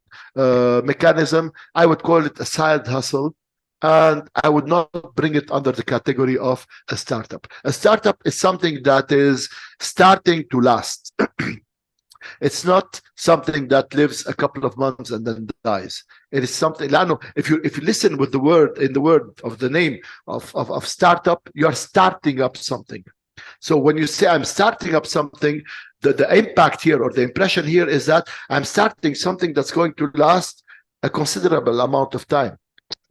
mechanism, I would call it a side hustle. And I would not bring it under the category of a startup. A startup is something that is starting to last. It's not something that lives a couple of months and then dies. It is something. If you listen with the word in the word of the name of startup, you are starting up something. So when you say I'm starting up something, the impact here or the impression here is that I'm starting something that's going to last a considerable amount of time.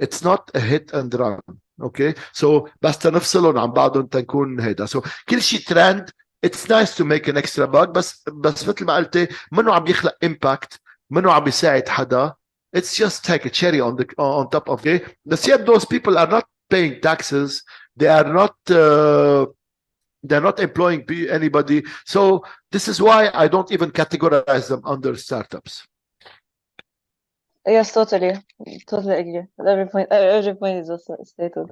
It's not a hit and run. Okay, so بس تنفصلهم عن بعضهم تنكون هيدا. So كل شيء trend. It's nice to make an extra buck, بس مثل ما قلتي منه عم يخلق impact, منه عم يساعد حدا. It's just take a cherry on top of it. But yet those people are not paying taxes. They are not they're not employing anybody. So this is why I don't even categorize them under startups. Yes, totally agree with every point is just stated.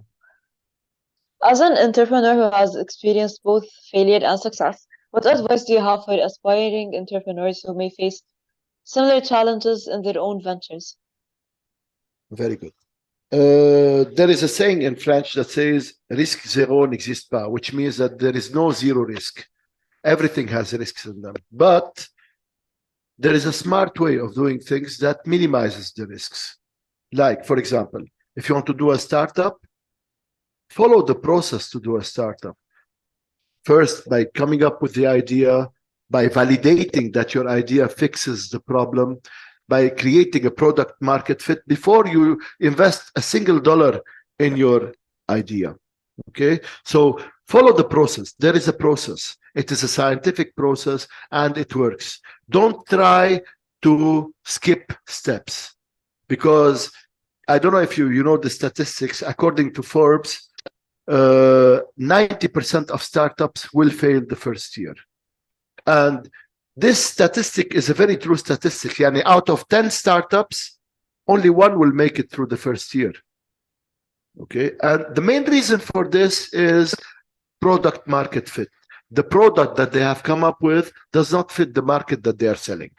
As an entrepreneur who has experienced both failure and success, what advice do you have for aspiring entrepreneurs who may face similar challenges in their own ventures? Very good. There is a saying in French that says "risque zéro n'existe pas," which means that there is no zero risk. Everything has risks in them, but there is a smart way of doing things that minimizes the risks. Like, for example, if you want to do a startup, follow the process to do a startup. First, by coming up with the idea, by validating that your idea fixes the problem, by creating a product market fit before you invest a single dollar in your idea. Okay, so follow the process. There is a process. It is a scientific process and it works. Don't try to skip steps, because I don't know if you know the statistics. According to Forbes, 90% of startups will fail the first year. And this statistic is a very true statistic. Yani out of 10 startups, only one will make it through the first year. Okay, and the main reason for this is product market fit. The product that they have come up with does not fit the market that they are selling.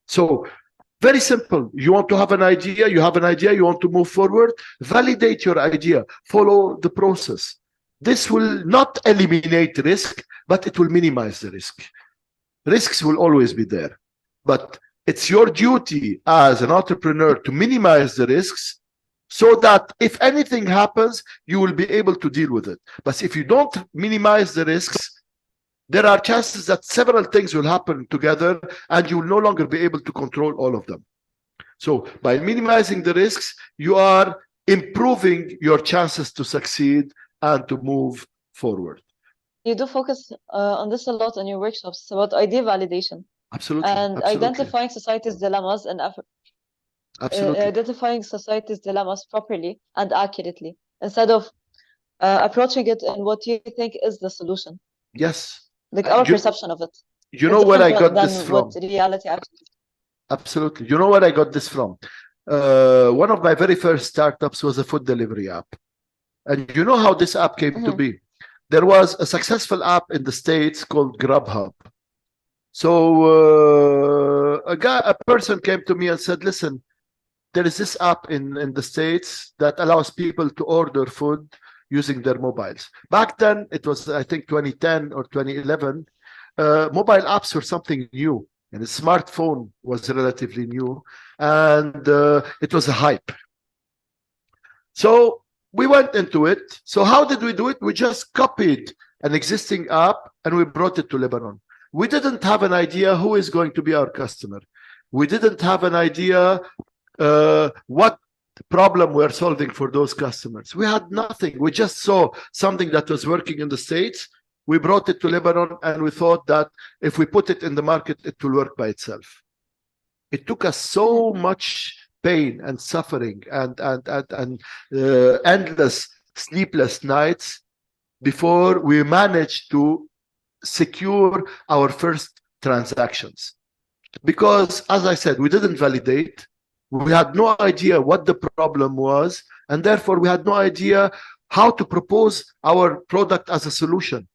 So very simple. You want to have an idea, you have an idea, you want to move forward, validate your idea, follow the process. This will not eliminate risk, but it will minimize the risk. Risks will always be there, but it's your duty as an entrepreneur to minimize the risks so that if anything happens, you will be able to deal with it. But if you don't minimize the risks, there are chances that several things will happen together and you will no longer be able to control all of them. So by minimizing the risks, you are improving your chances to succeed and to move forward. You do focus on this a lot in your workshops. It's about idea validation. Absolutely. And identifying society's dilemmas and identifying society's dilemmas properly and accurately, instead of approaching it in what you think is the solution. Yes. Like our perception of it. You know where I got this from? What reality actually is. Absolutely. You know where I got this from? One of my very first startups was a food delivery app. And you know how this app came to be? There was a successful app in the States called Grubhub. So a person came to me and said, listen, there is this app in the States that allows people to order food using their mobiles. Back then, it was, I think, 2010 or 2011. Mobile apps were something new, and the smartphone was relatively new, and it was a hype. So we went into it. So how did we do it? We just copied an existing app and we brought it to Lebanon. We didn't have an idea who is going to be our customer. We didn't have an idea what problem we're solving for those customers. We had nothing. We just saw something that was working in the States. We brought it to Lebanon and we thought that if we put it in the market, it will work by itself. It took us so much pain and suffering and endless sleepless nights before we managed to secure our first transactions. Because, as I said, we didn't validate. We had no idea what the problem was, and therefore we had no idea how to propose our product as a solution.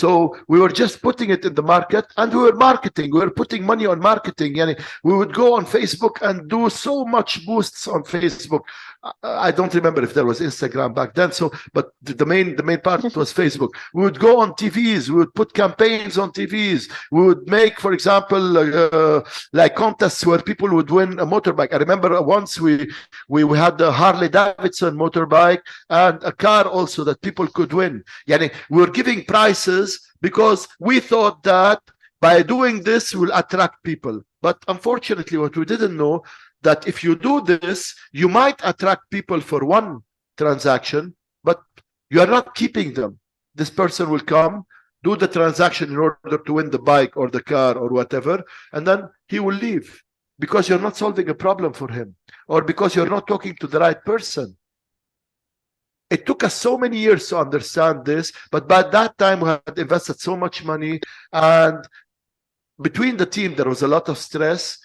So we were just putting it in the market, and we were marketing. We were putting money on marketing. Yani we would go on Facebook and do so much boosts on Facebook. I don't remember if there was Instagram back then. So, but the main part was Facebook. We would go on TVs. We would put campaigns on TVs. We would make, for example, like contests where people would win a motorbike. I remember once we had the Harley Davidson motorbike and a car also that people could win. Yani we were giving prices because we thought that by doing this we'll attract people. But unfortunately, what we didn't know, that if you do this, you might attract people for one transaction, but you are not keeping them. This person will come, do the transaction in order to win the bike or the car or whatever, and then he will leave because you're not solving a problem for him, or because you're not talking to the right person. It took us so many years to understand this, but by that time we had invested so much money, and between the team there was a lot of stress,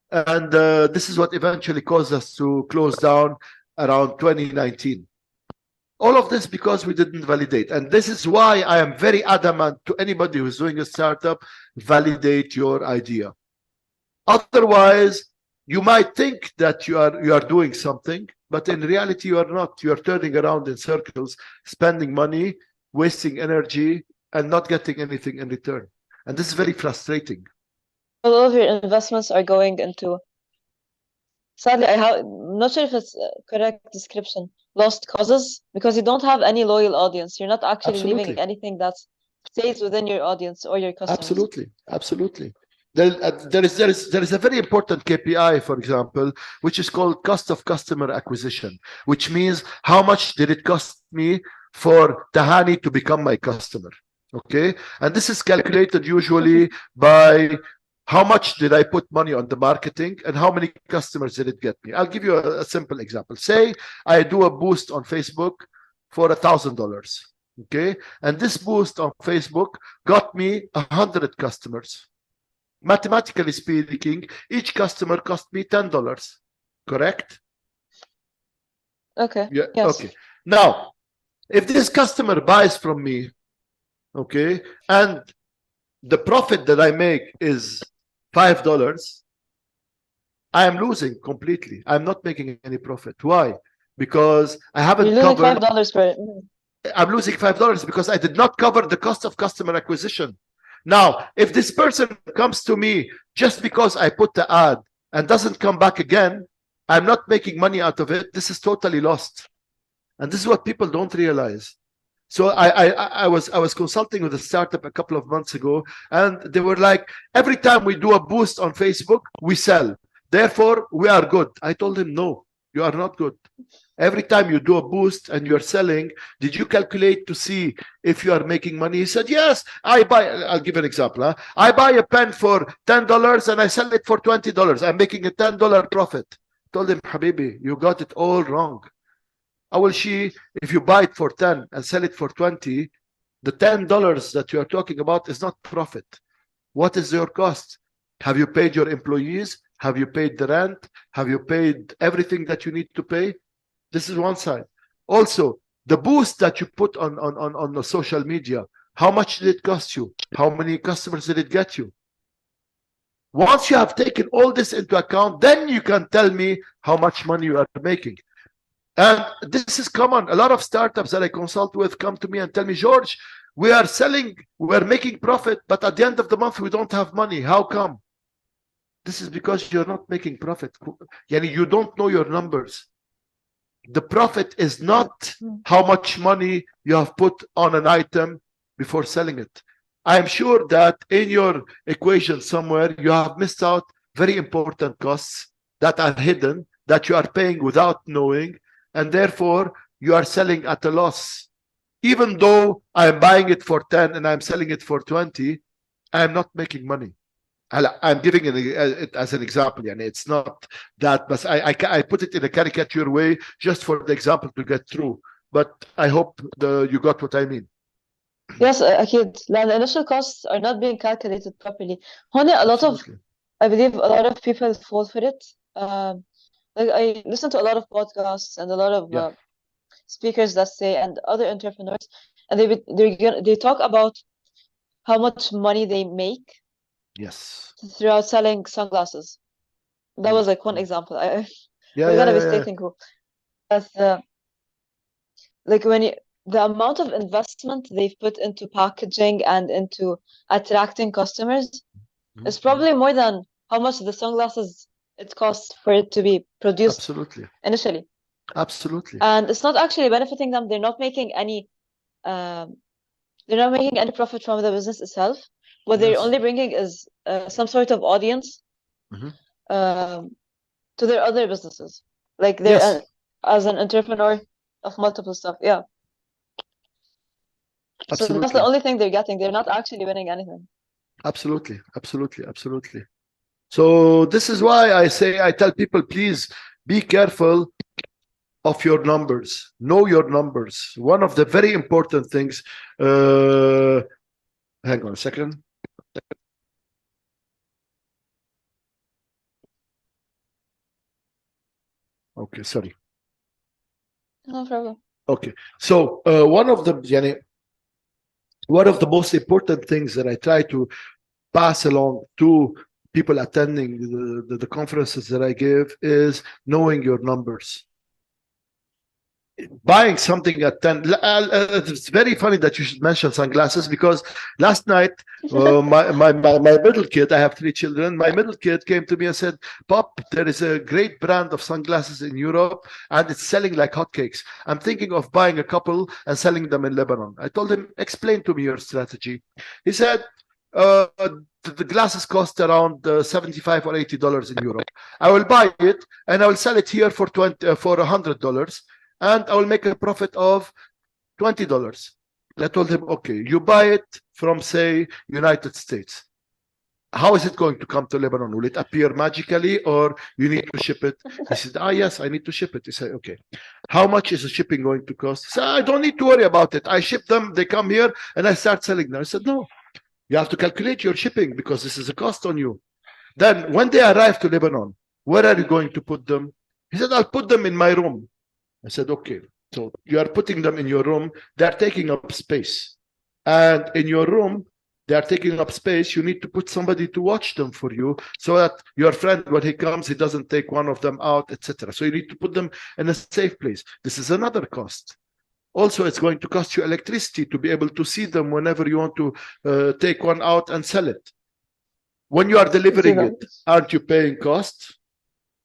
and this is what eventually caused us to close down around 2019. All of this because we didn't validate. And this is why I am very adamant to anybody who's doing a startup: validate your idea. Otherwise, you might think that you are doing something, but in reality you are not. You are turning around in circles, spending money, wasting energy, and not getting anything in return. And this is very frustrating. A lot of your investments are going into, sadly, I'm not sure if it's a correct description, lost causes, because you don't have any loyal audience. You're not actually leaving Absolutely. anything that stays within your audience or your customers. Absolutely, absolutely. There is a very important KPI, for example, which is called cost of customer acquisition, which means how much did it cost me for Tahani to become my customer. Okay, and this is calculated usually by how much did I put money on the marketing and how many customers did it get me. I'll give you a simple example. Say I do a boost on Facebook for $1,000. Okay, and this boost on Facebook got me 100 customers. Mathematically speaking, each customer cost me $10. Correct? Okay. Yeah. Yes. Okay. Now, if this customer buys from me, okay, and the profit that I make is $5, I am losing completely. I'm not making any profit. Why? Because I haven't You're losing covered. $5 per. I'm losing $5 because I did not cover the cost of customer acquisition. Now, if this person comes to me just because I put the ad and doesn't come back again, I'm not making money out of it. This is totally lost. And this is what people don't realize. So I was consulting with a startup a couple of months ago, and they were like, every time we do a boost on Facebook, we sell. Therefore, we are good. I told him, no, you are not good. Every time you do a boost and you're selling, did you calculate to see if you are making money? He said, yes, I buy. I'll give an example. Huh? I buy a pen for $10 and I sell it for $20. I'm making a $10 profit. I told him, Habibi, you got it all wrong. If you buy it for 10 and sell it for 20, the $10 that you are talking about is not profit. What is your cost? Have you paid your employees? Have you paid the rent? Have you paid everything that you need to pay? This is one side. Also, the boost that you put on the social media, how much did it cost you? How many customers did it get you? Once you have taken all this into account, then you can tell me how much money you are making. And this is common. A lot of startups that I consult with come to me and tell me, George, we are selling, we're making profit, but at the end of the month, we don't have money. How come? This is because you're not making profit. You don't know your numbers. The profit is not how much money you have put on an item before selling it. I am sure that in your equation somewhere, you have missed out very important costs that are hidden, that you are paying without knowing, and therefore you are selling at a loss. Even though I'm buying it for 10 and I'm selling it for 20, I'm not making money. I'm giving it as an example, and it's not that, but I put it in a caricature way just for the example to get through. But I hope you got what I mean. Yes, أكيد. لأن the initial costs are not being calculated properly. I believe a lot of people fall for it. Like I listen to a lot of podcasts and a lot of speakers that say, and other entrepreneurs and they talk about how much money they make Yes. throughout selling sunglasses. That was like one example. Yeah, We're yeah, gonna be yeah, yeah. stating who. That's like the amount of investment they've put into packaging and into attracting customers is probably more than how much the sunglasses it costs for it to be produced Absolutely. initially. Absolutely. And it's not actually benefiting them. Um, they're not making any profit from the business itself. What they're Yes. only bringing is some sort of audience um, to their other businesses. Like they're Yes. as an entrepreneur of multiple stuff. Yeah. So that's the Absolutely. only thing they're getting. They're not actually winning anything. Absolutely. Absolutely. Absolutely. So this is why I tell people, please be careful of your numbers. Know your numbers. One of the very important things. Hang on a second. Okay, sorry. No problem. Okay, so one of the most important things that I try to pass along to people attending the conferences that I give is knowing your numbers. Buying something at 10, it's very funny that you should mention sunglasses, because last night my middle kid, I have 3 children, my middle kid came to me and said, Pop, there is a great brand of sunglasses in Europe and it's selling like hotcakes. I'm thinking of buying a couple and selling them in Lebanon. I told him, explain to me your strategy. He said, the glasses cost around $75 or $80 in Europe. I will buy it and I will sell it here for $100, and I will make a profit of $20. I told him, okay, you buy it from, say, United States. How is it going to come to Lebanon? Will it appear magically, or you need to ship it? He said, yes, I need to ship it. He said, okay. How much is the shipping going to cost? He said, I don't need to worry about it. I ship them, they come here, and I start selling them. I said, no, you have to calculate your shipping, because this is a cost on you. Then when they arrive to Lebanon, where are you going to put them? He said, I'll put them in my room. I said, okay, so you are putting them in your room. They're taking up space. And in your room, they're taking up space. You need to put somebody to watch them for you, so that your friend, when he comes, he doesn't take one of them out, etc. So you need to put them in a safe place. This is another cost. Also, it's going to cost you electricity to be able to see them whenever you want to take one out and sell it. When you are delivering it, aren't you paying costs?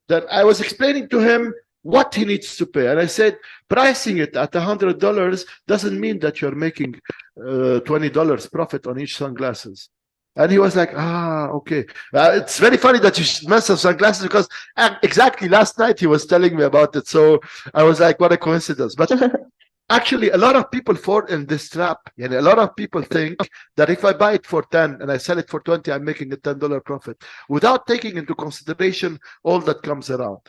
That I was explaining to him what he needs to pay. And I said, pricing it at $100 doesn't mean that you're making $20 profit on each sunglasses. And he was like, okay. It's very funny that you should mention sunglasses, because exactly last night he was telling me about it. So I was like, what a coincidence. But actually, a lot of people fall in this trap. A lot of people think that if I buy it for 10 and I sell it for 20, I'm making a $10 profit, without taking into consideration all that comes around.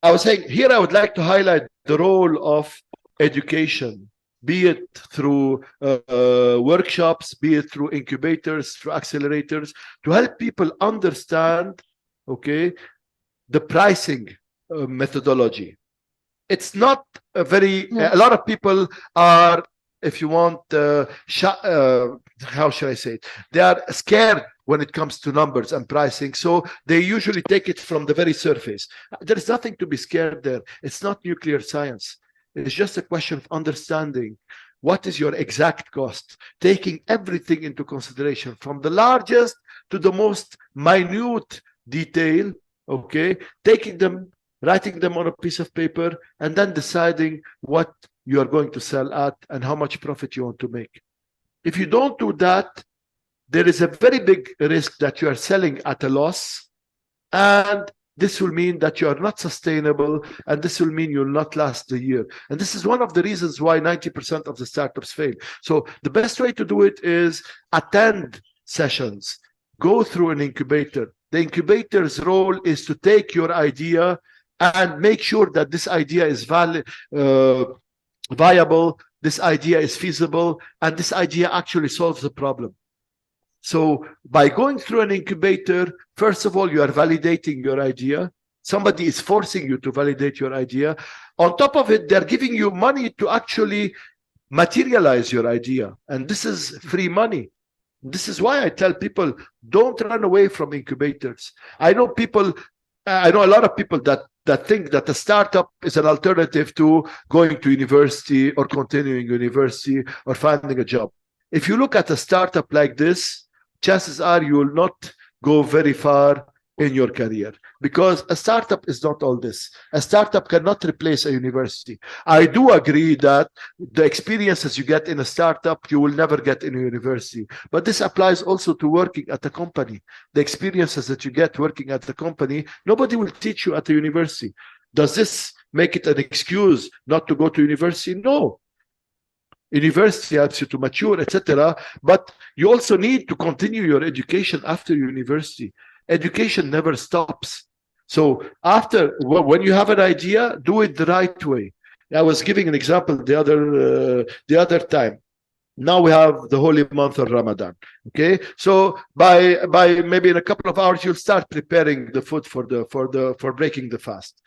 I was saying here, I would like to highlight the role of education, be it through workshops, be it through incubators, through accelerators, to help people understand, okay, the pricing methodology. It's not a lot of people are, if you want, how should I say it? They are scared when it comes to numbers and pricing. So they usually take it from the very surface. There is nothing to be scared there. It's not nuclear science. It's just a question of understanding what is your exact cost, taking everything into consideration, from the largest to the most minute detail, okay? Taking them, writing them on a piece of paper, and then deciding what you are going to sell at and how much profit you want to make. If you don't do that, there is a very big risk that you are selling at a loss, and this will mean that you are not sustainable, and this will mean you'll not last a year. And this is one of the reasons why 90% of the startups fail. So the best way to do it is attend sessions, go through an incubator. The incubator's role is to take your idea and make sure that this idea is viable, this idea is feasible, and this idea actually solves the problem. So by going through an incubator, first of all, you are validating your idea. Somebody is forcing you to validate your idea. On top of it, they're giving you money to actually materialize your idea. And this is free money. This is why I tell people, don't run away from incubators. I know a lot of people that think that a startup is an alternative to going to university or continuing university or finding a job. If you look at a startup like this, chances are you will not go very far in your career, because a startup is not all this. A startup cannot replace a university. I do agree that the experiences you get in a startup, you will never get in a university. But this applies also to working at a company. The experiences that you get working at the company, nobody will teach you at a university. Does this make it an excuse not to go to university? No. University helps you to mature, etc. But you also need to continue your education after university. Education never stops. So when you have an idea, do it the right way. I was giving an example the other time. Now we have the holy month of Ramadan. Okay, so by maybe in a couple of hours you'll start preparing the food for breaking the fast.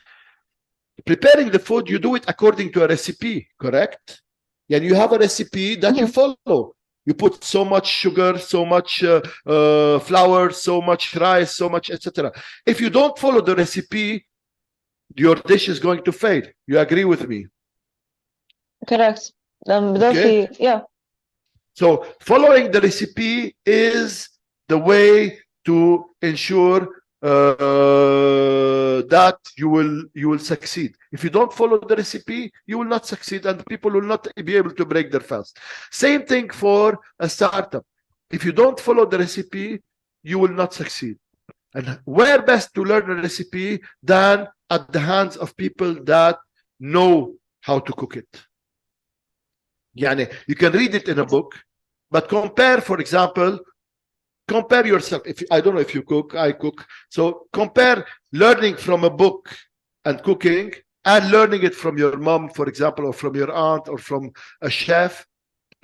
Preparing the food, you do it according to a recipe, correct? And you have a recipe that you follow. You put so much sugar, so much flour, so much rice, so much, etc. If you don't follow the recipe, your dish is going to fail. You agree with me? Correct. Okay. Yeah. So following the recipe is the way to ensure that you will succeed. If you don't follow the recipe, you will not succeed, and people will not be able to break their fast. Same thing for a startup. If you don't follow the recipe, you will not succeed. And where best to learn a recipe than at the hands of people that know how to cook it. Yani, you can read it in a book, but for example, compare yourself. I don't know if you cook, I cook. So compare learning from a book and cooking and learning it from your mom, for example, or from your aunt or from a chef,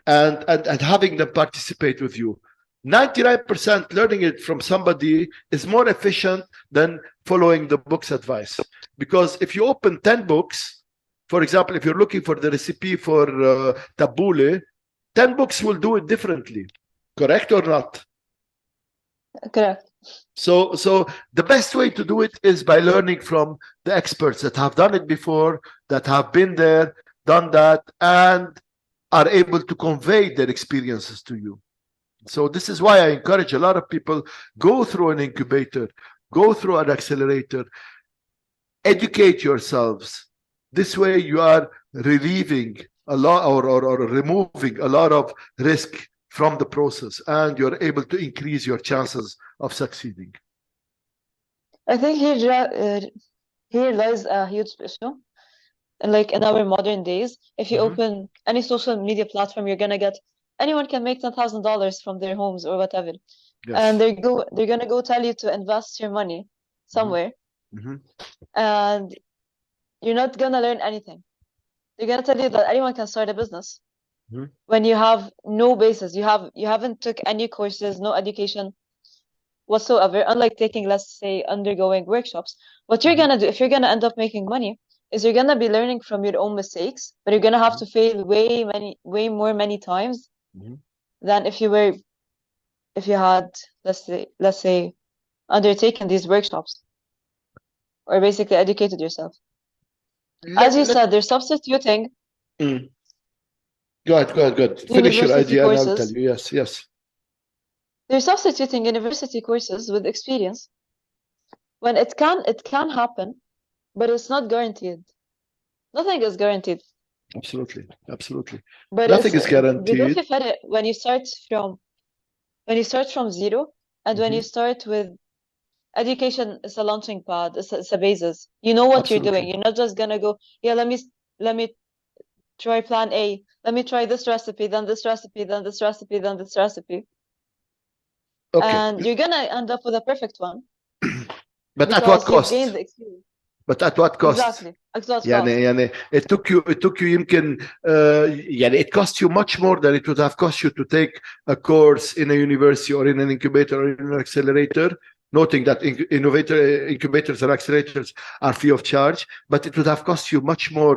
and having them participate with you. 99% learning it from somebody is more efficient than following the book's advice. Because if you open 10 books, for example, if you're looking for the recipe for tabbouleh, 10 books will do it differently. Correct or not? Correct. So the best way to do it is by learning from the experts that have done it before, that have been there, done that, and are able to convey their experiences to you. So this is why I encourage a lot of people, go through an incubator, go through an accelerator, educate yourselves. This way you are relieving a lot or removing a lot of risk from the process, and you're able to increase your chances of succeeding. I think here lies a huge issue. And like in our modern days, if you open any social media platform, you're gonna get anyone can make $10,000 from their homes or whatever. Yes. And they're gonna go tell you to invest your money somewhere. And you're not gonna learn anything. They're gonna tell you that anyone can start a business. When you have no basis, you haven't took any courses, no education whatsoever, unlike taking, let's say, undergoing workshops. What you're gonna do if you're gonna end up making money is you're gonna be learning from your own mistakes, but you're gonna have to fail many times than if you had let's say undertaken these workshops or basically educated yourself. As you said, they're substituting. Go ahead. Finish your idea and I'll tell you. Yes. They're substituting university courses with experience. When it can happen, but it's not guaranteed. Nothing is guaranteed. Absolutely. But nothing is guaranteed. When you start from zero, and when you start with education, is a launching pad. It's a basis. You know what you're doing. You're not just gonna go, yeah, let me try plan A. Let me try this recipe, then this recipe, then this recipe, then this recipe. Okay. And you're gonna end up with a perfect one. But at what cost? You've gained the experience. But at what cost? Exactly. At what cost? يعني it took you يمكن it cost you much more than it would have cost you to take a course in a university or in an incubator or in an accelerator. noting that incubators and accelerators are free of charge, but it would have cost you much more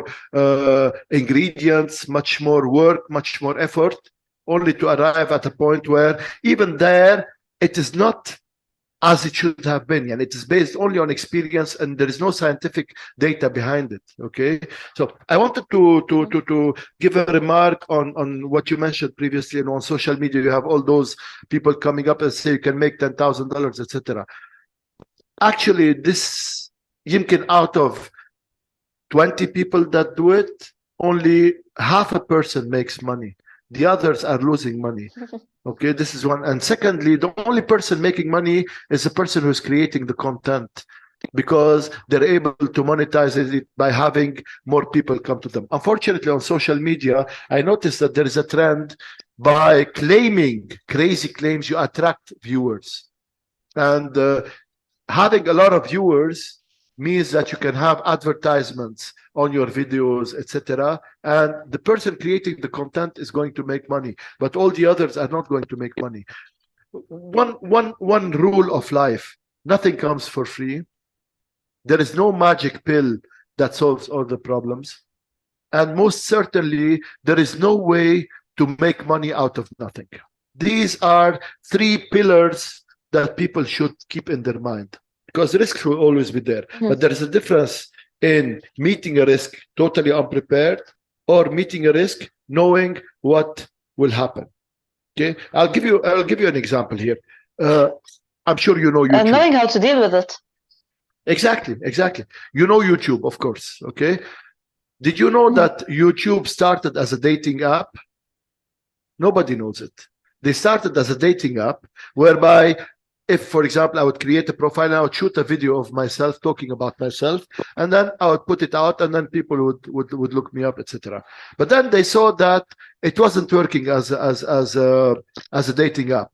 ingredients, much more work, much more effort, only to arrive at a point where even there, it is not as it should have been, and it is based only on experience, and there is no scientific data behind it. Okay, so I wanted to give a remark on what you mentioned previously, and on social media you have all those people coming up and say you can make $10,000, etc. Actually, this yimkin out of 20 people that do it, only half a person makes money. The others are losing money. Okay, this is one. And secondly, the only person making money is the person who's creating the content, because they're able to monetize it by having more people come to them. Unfortunately, on social media, I noticed that there is a trend by claiming crazy claims, you attract viewers. And having a lot of viewers means that you can have advertisements on your videos, etc. And the person creating the content is going to make money, but all the others are not going to make money. One rule of life: nothing comes for free. There is no magic pill that solves all the problems. And most certainly, there is no way to make money out of nothing. These are three pillars that people should keep in their mind, because risks will always be there. But there is a difference in meeting a risk totally unprepared, or meeting a risk knowing what will happen. Okay, I'll give you an example here. I'm sure you know YouTube. And knowing how to deal with it. Exactly. You know YouTube, of course. Okay. Did you know that YouTube started as a dating app? Nobody knows it. They started as a dating app whereby, if, for example, I would create a profile and I would shoot a video of myself talking about myself, and then I would put it out, and then people would look me up, etc. But then they saw that it wasn't working as a dating app.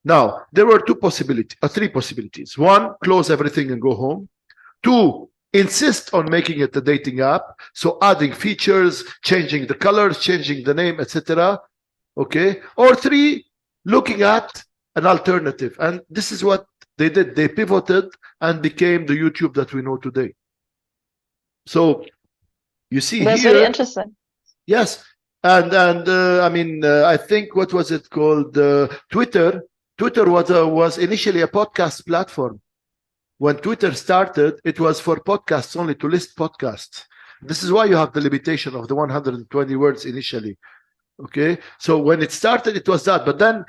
Now, there were three possibilities. One, close everything and go home. Two, insist on making it a dating app, so adding features, changing the colors, changing the name, etc. Okay. Or three, looking at an alternative. And this is what they did. They pivoted and became the YouTube that we know today. So you see, that's here, very interesting. Yes. And I mean, I think, what was it called? Twitter. Twitter was initially a podcast platform. When Twitter started, it was for podcasts only, to list podcasts. This is why you have the limitation of the 120 words initially. Okay, so when it started, it was that. But then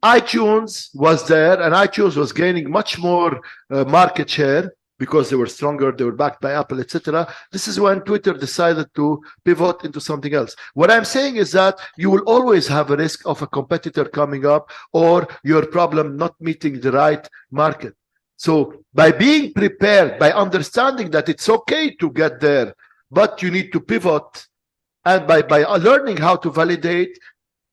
iTunes was there, and iTunes was gaining much more market share because they were stronger, they were backed by Apple, etc. This is when Twitter decided to pivot into something else. What I'm saying is that you will always have a risk of a competitor coming up, or your problem not meeting the right market. So by being prepared, by understanding that it's okay to get there, but you need to pivot, and by learning how to validate,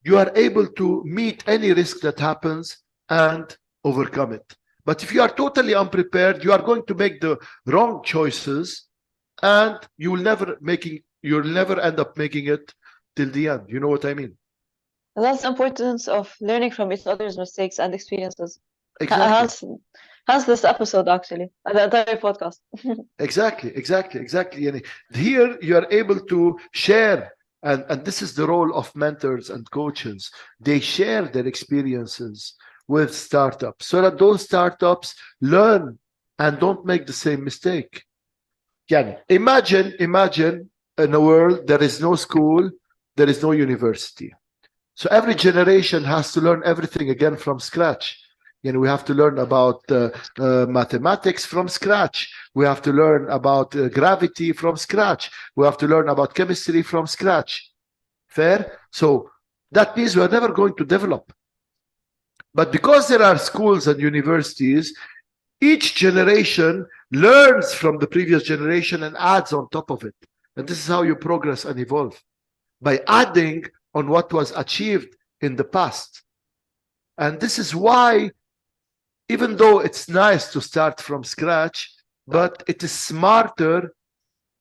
you are able to meet any risk that happens and overcome it. But if you are totally unprepared, you are going to make the wrong choices, and you'll never end up making it till the end. You know what I mean? That's the importance of learning from each other's mistakes and experiences. Exactly. Hence this episode, actually, the entire podcast. Exactly. And here you are able to share, and this is the role of mentors and coaches. They share their experiences with startups, so that those startups learn and don't make the same mistake. Yeah. Imagine in a world there is no school, there is no university. So every generation has to learn everything again from scratch. We have to learn about mathematics from scratch. We have to learn about gravity from scratch. We have to learn about chemistry from scratch. Fair? So that means we're never going to develop. But because there are schools and universities, each generation learns from the previous generation and adds on top of it. And this is how you progress and evolve, by adding on what was achieved in the past. And this is why, even though it's nice to start from scratch, but it is smarter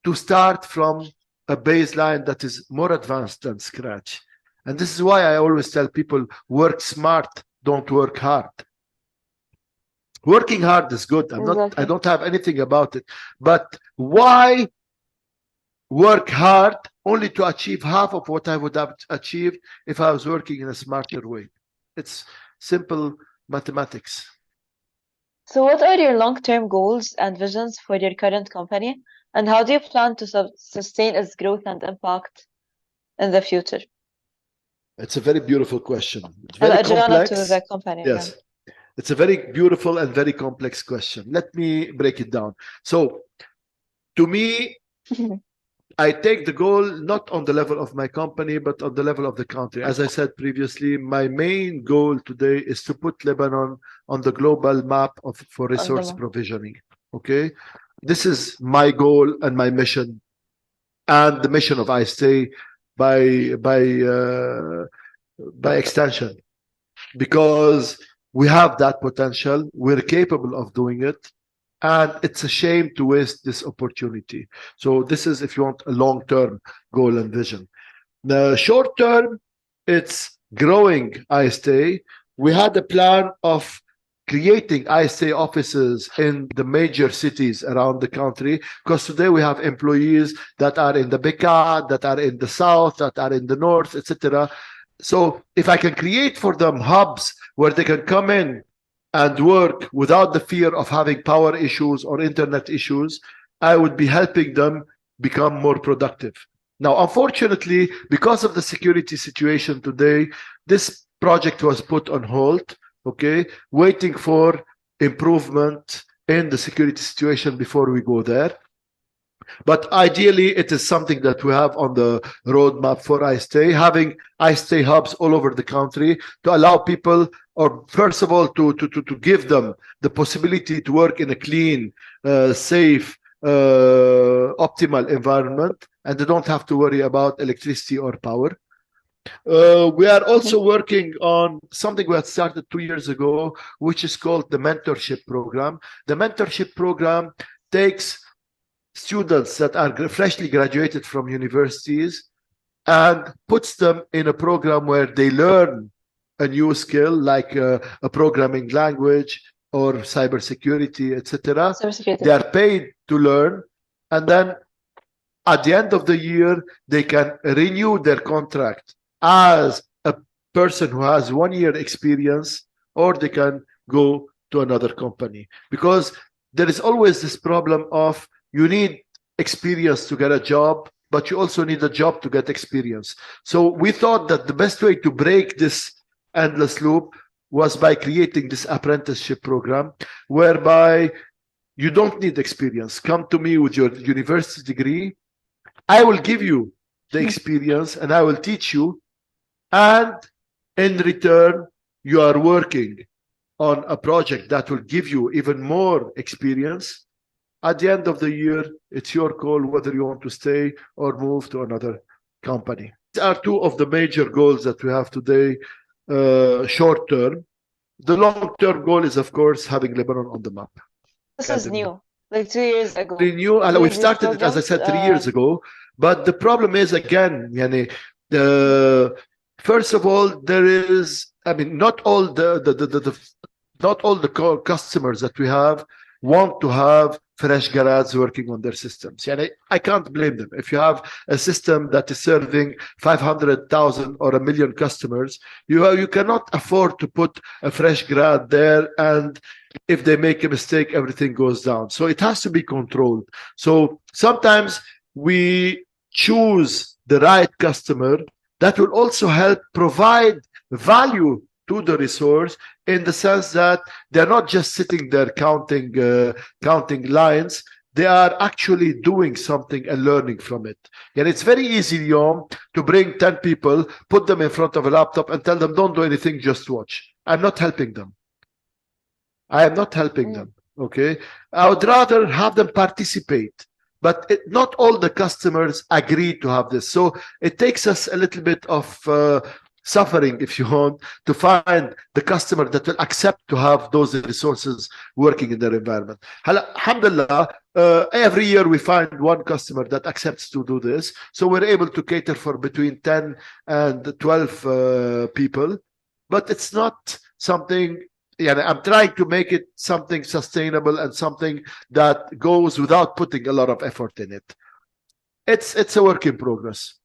to start from a baseline that is more advanced than scratch. And this is why I always tell people, work smart, don't work hard. Working hard is good. I Exactly. don't have anything about it. But why work hard only to achieve half of what I would have achieved if I was working in a smarter way? It's simple mathematics. So, what are your long-term goals and visions for your current company, and how do you plan to sustain its growth and impact in the future? It's a very beautiful question. It's very الأجانة to complex. the company, yeah. Yes. It's a very beautiful and very complex question. Let me break it down. So, to me, I take the goal not on the level of my company, but on the level of the country. As I said previously, my main goal today is to put Lebanon on the global map for resource provisioning. Okay, this is my goal and my mission, and the mission of iStay by extension, because we have that potential, we're capable of doing it, and it's a shame to waste this opportunity. So this is, if you want, a long-term goal and vision. The short term, it's growing iStay. We had a plan of creating iStay offices in the major cities around the country, because today we have employees that are in the Bekaa, that are in the south, that are in the north, etc. So if I can create for them hubs where they can come in and work without the fear of having power issues or internet issues, I would be helping them become more productive. Now, unfortunately, because of the security situation today, this project was put on hold, okay, waiting for improvement in the security situation before we go there. But ideally, it is something that we have on the roadmap for iStay, having iStay hubs all over the country to allow people, or first of all, to give them the possibility to work in a clean, safe, optimal environment, and they don't have to worry about electricity or power. We are also working on something we had started 2 years ago, which is called the mentorship program. The mentorship program takes students that are freshly graduated from universities and puts them in a program where they learn a new skill, like a programming language or cybersecurity, etc. They are paid to learn, and then at the end of the year, they can renew their contract as a person who has 1 year experience, or they can go to another company. Because there is always this problem of you need experience to get a job, but you also need a job to get experience. So we thought that the best way to break this endless loop was by creating this apprenticeship program, whereby you don't need experience. Come to me with your university degree. I will give you the experience and I will teach you. And in return, you are working on a project that will give you even more experience. At the end of the year, it's your call whether you want to stay or move to another company. These are two of the major goals that we have today, short term. The long-term goal is, of course, having Lebanon on the map. This is new, like 2 years ago. We've started it, as I said, 3 years ago. But the problem is, again, first of all, there is, I mean, not all the customers that we have want to have fresh grads working on their systems. And I can't blame them. If you have a system that is serving 500,000 or 1 million customers, you cannot afford to put a fresh grad there, and if they make a mistake, everything goes down. So it has to be controlled. So sometimes we choose the right customer that will also help provide value to the resource, in the sense that they're not just sitting there counting lines. They are actually doing something and learning from it. And it's very easy, Yom, to bring 10 people, put them in front of a laptop and tell them, don't do anything, just watch. I'm not helping them. I am not helping them, okay? I would rather have them participate. But not all the customers agree to have this. So it takes us a little bit of suffering, if you want, to find the customer that will accept to have those resources working in their environment. Alhamdulillah, every year we find one customer that accepts to do this. So we're able to cater for between 10 and 12 people. But it's not something I'm trying to make it something sustainable and something that goes without putting a lot of effort in it. It's a work in progress.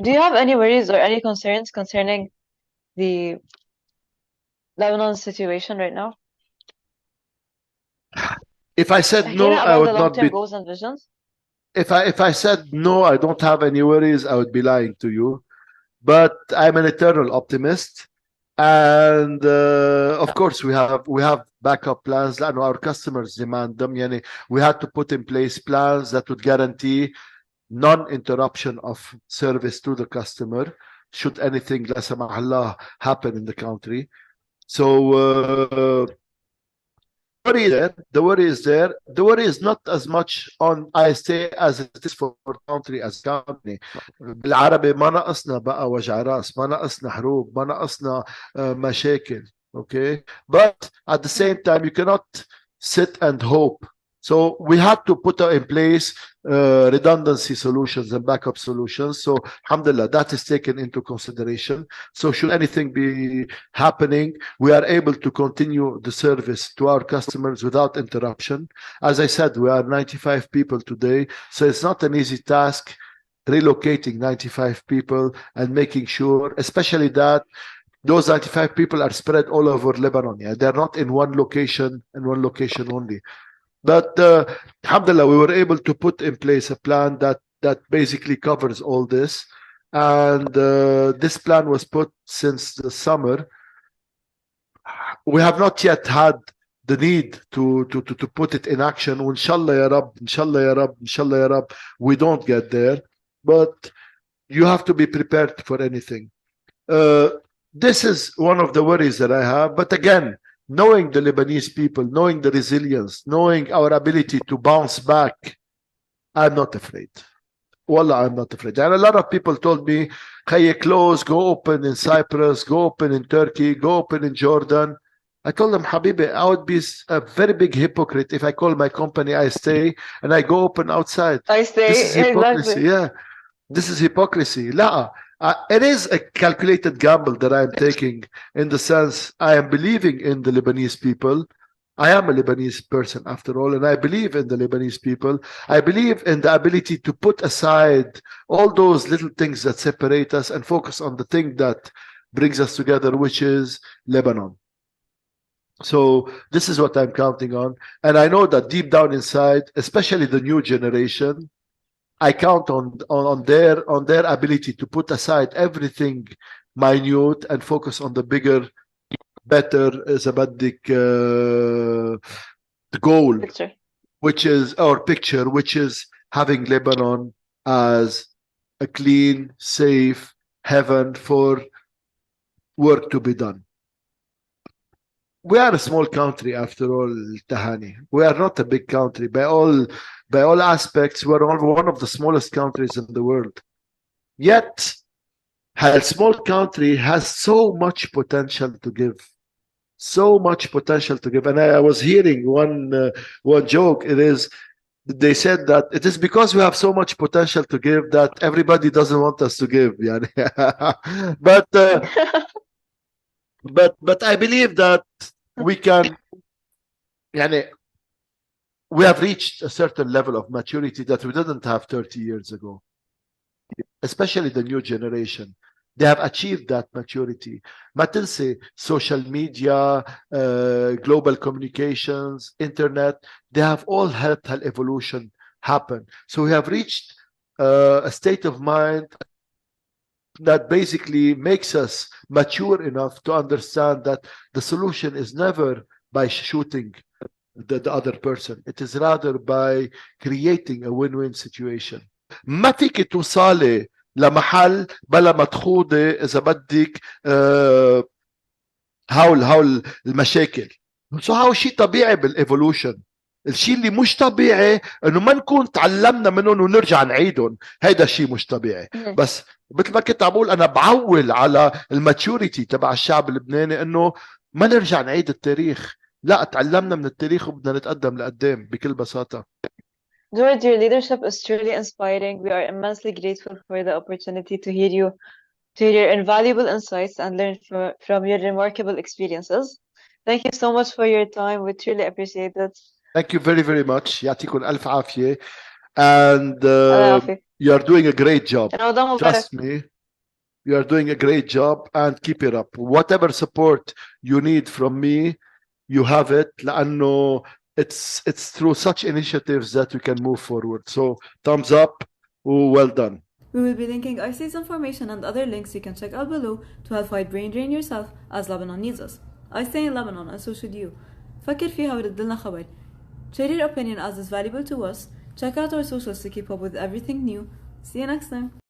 Do you have any worries or any concerns concerning the Lebanon situation right now? If I said no, احكينا I about the would not long-term be. goals and visions. If I said no, I don't have any worries, I would be lying to you. But I'm an eternal optimist, and of course we have backup plans. And our customers demand them. We had to put in place plans that would guarantee non-interruption of service to the customer should anything, la samah Allah, happen in the country. So worry there. The worry is there. The worry is not as much on ISTA as it is for country as company. بالعربي ما ناقصنا بقى وجع راس، ما ناقصنا حروب، ما ناقصنا مشاكل. Okay, but at the same time you cannot sit and hope. So we had to put in place redundancy solutions and backup solutions. So alhamdulillah, that is taken into consideration. So should anything be happening, we are able to continue the service to our customers without interruption. As I said, we are 95 people today, so it's not an easy task relocating 95 people and making sure, especially that those 95 people are spread all over Lebanon. Yeah, they're not in one location and one location only. But alhamdulillah, we were able to put in place a plan that basically covers all this. And this plan was put since the summer. We have not yet had the need to put it in action. Inshallah ya Rab, inshallah ya Rab, inshallah ya Rab, we don't get there. But you have to be prepared for anything. This is one of the worries that I have. But again, knowing the Lebanese people, knowing the resilience, knowing our ability to bounce back, I'm not afraid. Wallah, I'm not afraid. And a lot of people told me, Khaye, close, go open in Cyprus, go open in Turkey, go open in Jordan. I told them, Habibi, I would be a very big hypocrite if I call my company I stay and I go open outside. I stay, This is hypocrisy. exactly. Yeah, this is hypocrisy. La, it is a calculated gamble that I am taking, in the sense I am believing in the Lebanese people. I am a Lebanese person after all, and I believe in the Lebanese people. I believe in the ability to put aside all those little things that separate us and focus on the thing that brings us together, which is Lebanon. So this is what I'm counting on. And I know that deep down inside, especially the new generation, I count on their ability to put aside everything minute and focus on the bigger, better Zabaddik the goal, Picture. which is our picture, which is having Lebanon as a clean, safe heaven for work to be done. We are a small country after all, Tahani. We are not a big country. By all aspects, we're one of the smallest countries in the world. Yet, a small country has so much potential to give. So much potential to give. And I was hearing one joke. They said that it is because we have so much potential to give that everybody doesn't want us to give. But I believe that we can, we have reached a certain level of maturity that we didn't have 30 years ago, especially the new generation. They have achieved that maturity. ما تنسي social media, global communications, internet, they have all helped that evolution happen. So we have reached a state of mind that basically makes us mature enough to understand that the solution is never by shooting the other person. It is rather by creating a win-win situation. ما فيك توصلي لمحل بلا ما تخوضي اذا بدك هول المشاكل. سو هاو شيء طبيعي بالايفولوشن. الشيء اللي مش طبيعي انه ما نكون تعلمنا منهم ونرجع نعيدهم. هيدا الشيء مش طبيعي. بس مثل ما كنت عم بقول انا بعول على الماتيوريتي تبع الشعب اللبناني انه ما نرجع نعيد التاريخ. لا، تعلمنا من التاريخ وبدنا نتقدم لقدام بكل بساطة. George, your leadership is truly inspiring. We are immensely grateful for the opportunity to hear your invaluable insights and learn from your remarkable experiences. Thank you so much for your time. We truly appreciate it. Thank you very, very much. يعطيكم ألف عافية. And الله يعافيك. you are doing a great job. رمضان مبارك. Trust me, you are doing a great job and keep it up. Whatever support you need from me, you have it. لأنه it's through such initiatives that we can move forward. So thumbs up. Well done. We will be linking IC's information and other links you can check out below to help fight brain drain yourself as Lebanon needs us. I stay in Lebanon and so should you. فكر فيها ورد لنا خبر. Share your opinion as it's valuable to us. Check out our socials to keep up with everything new. See you next time.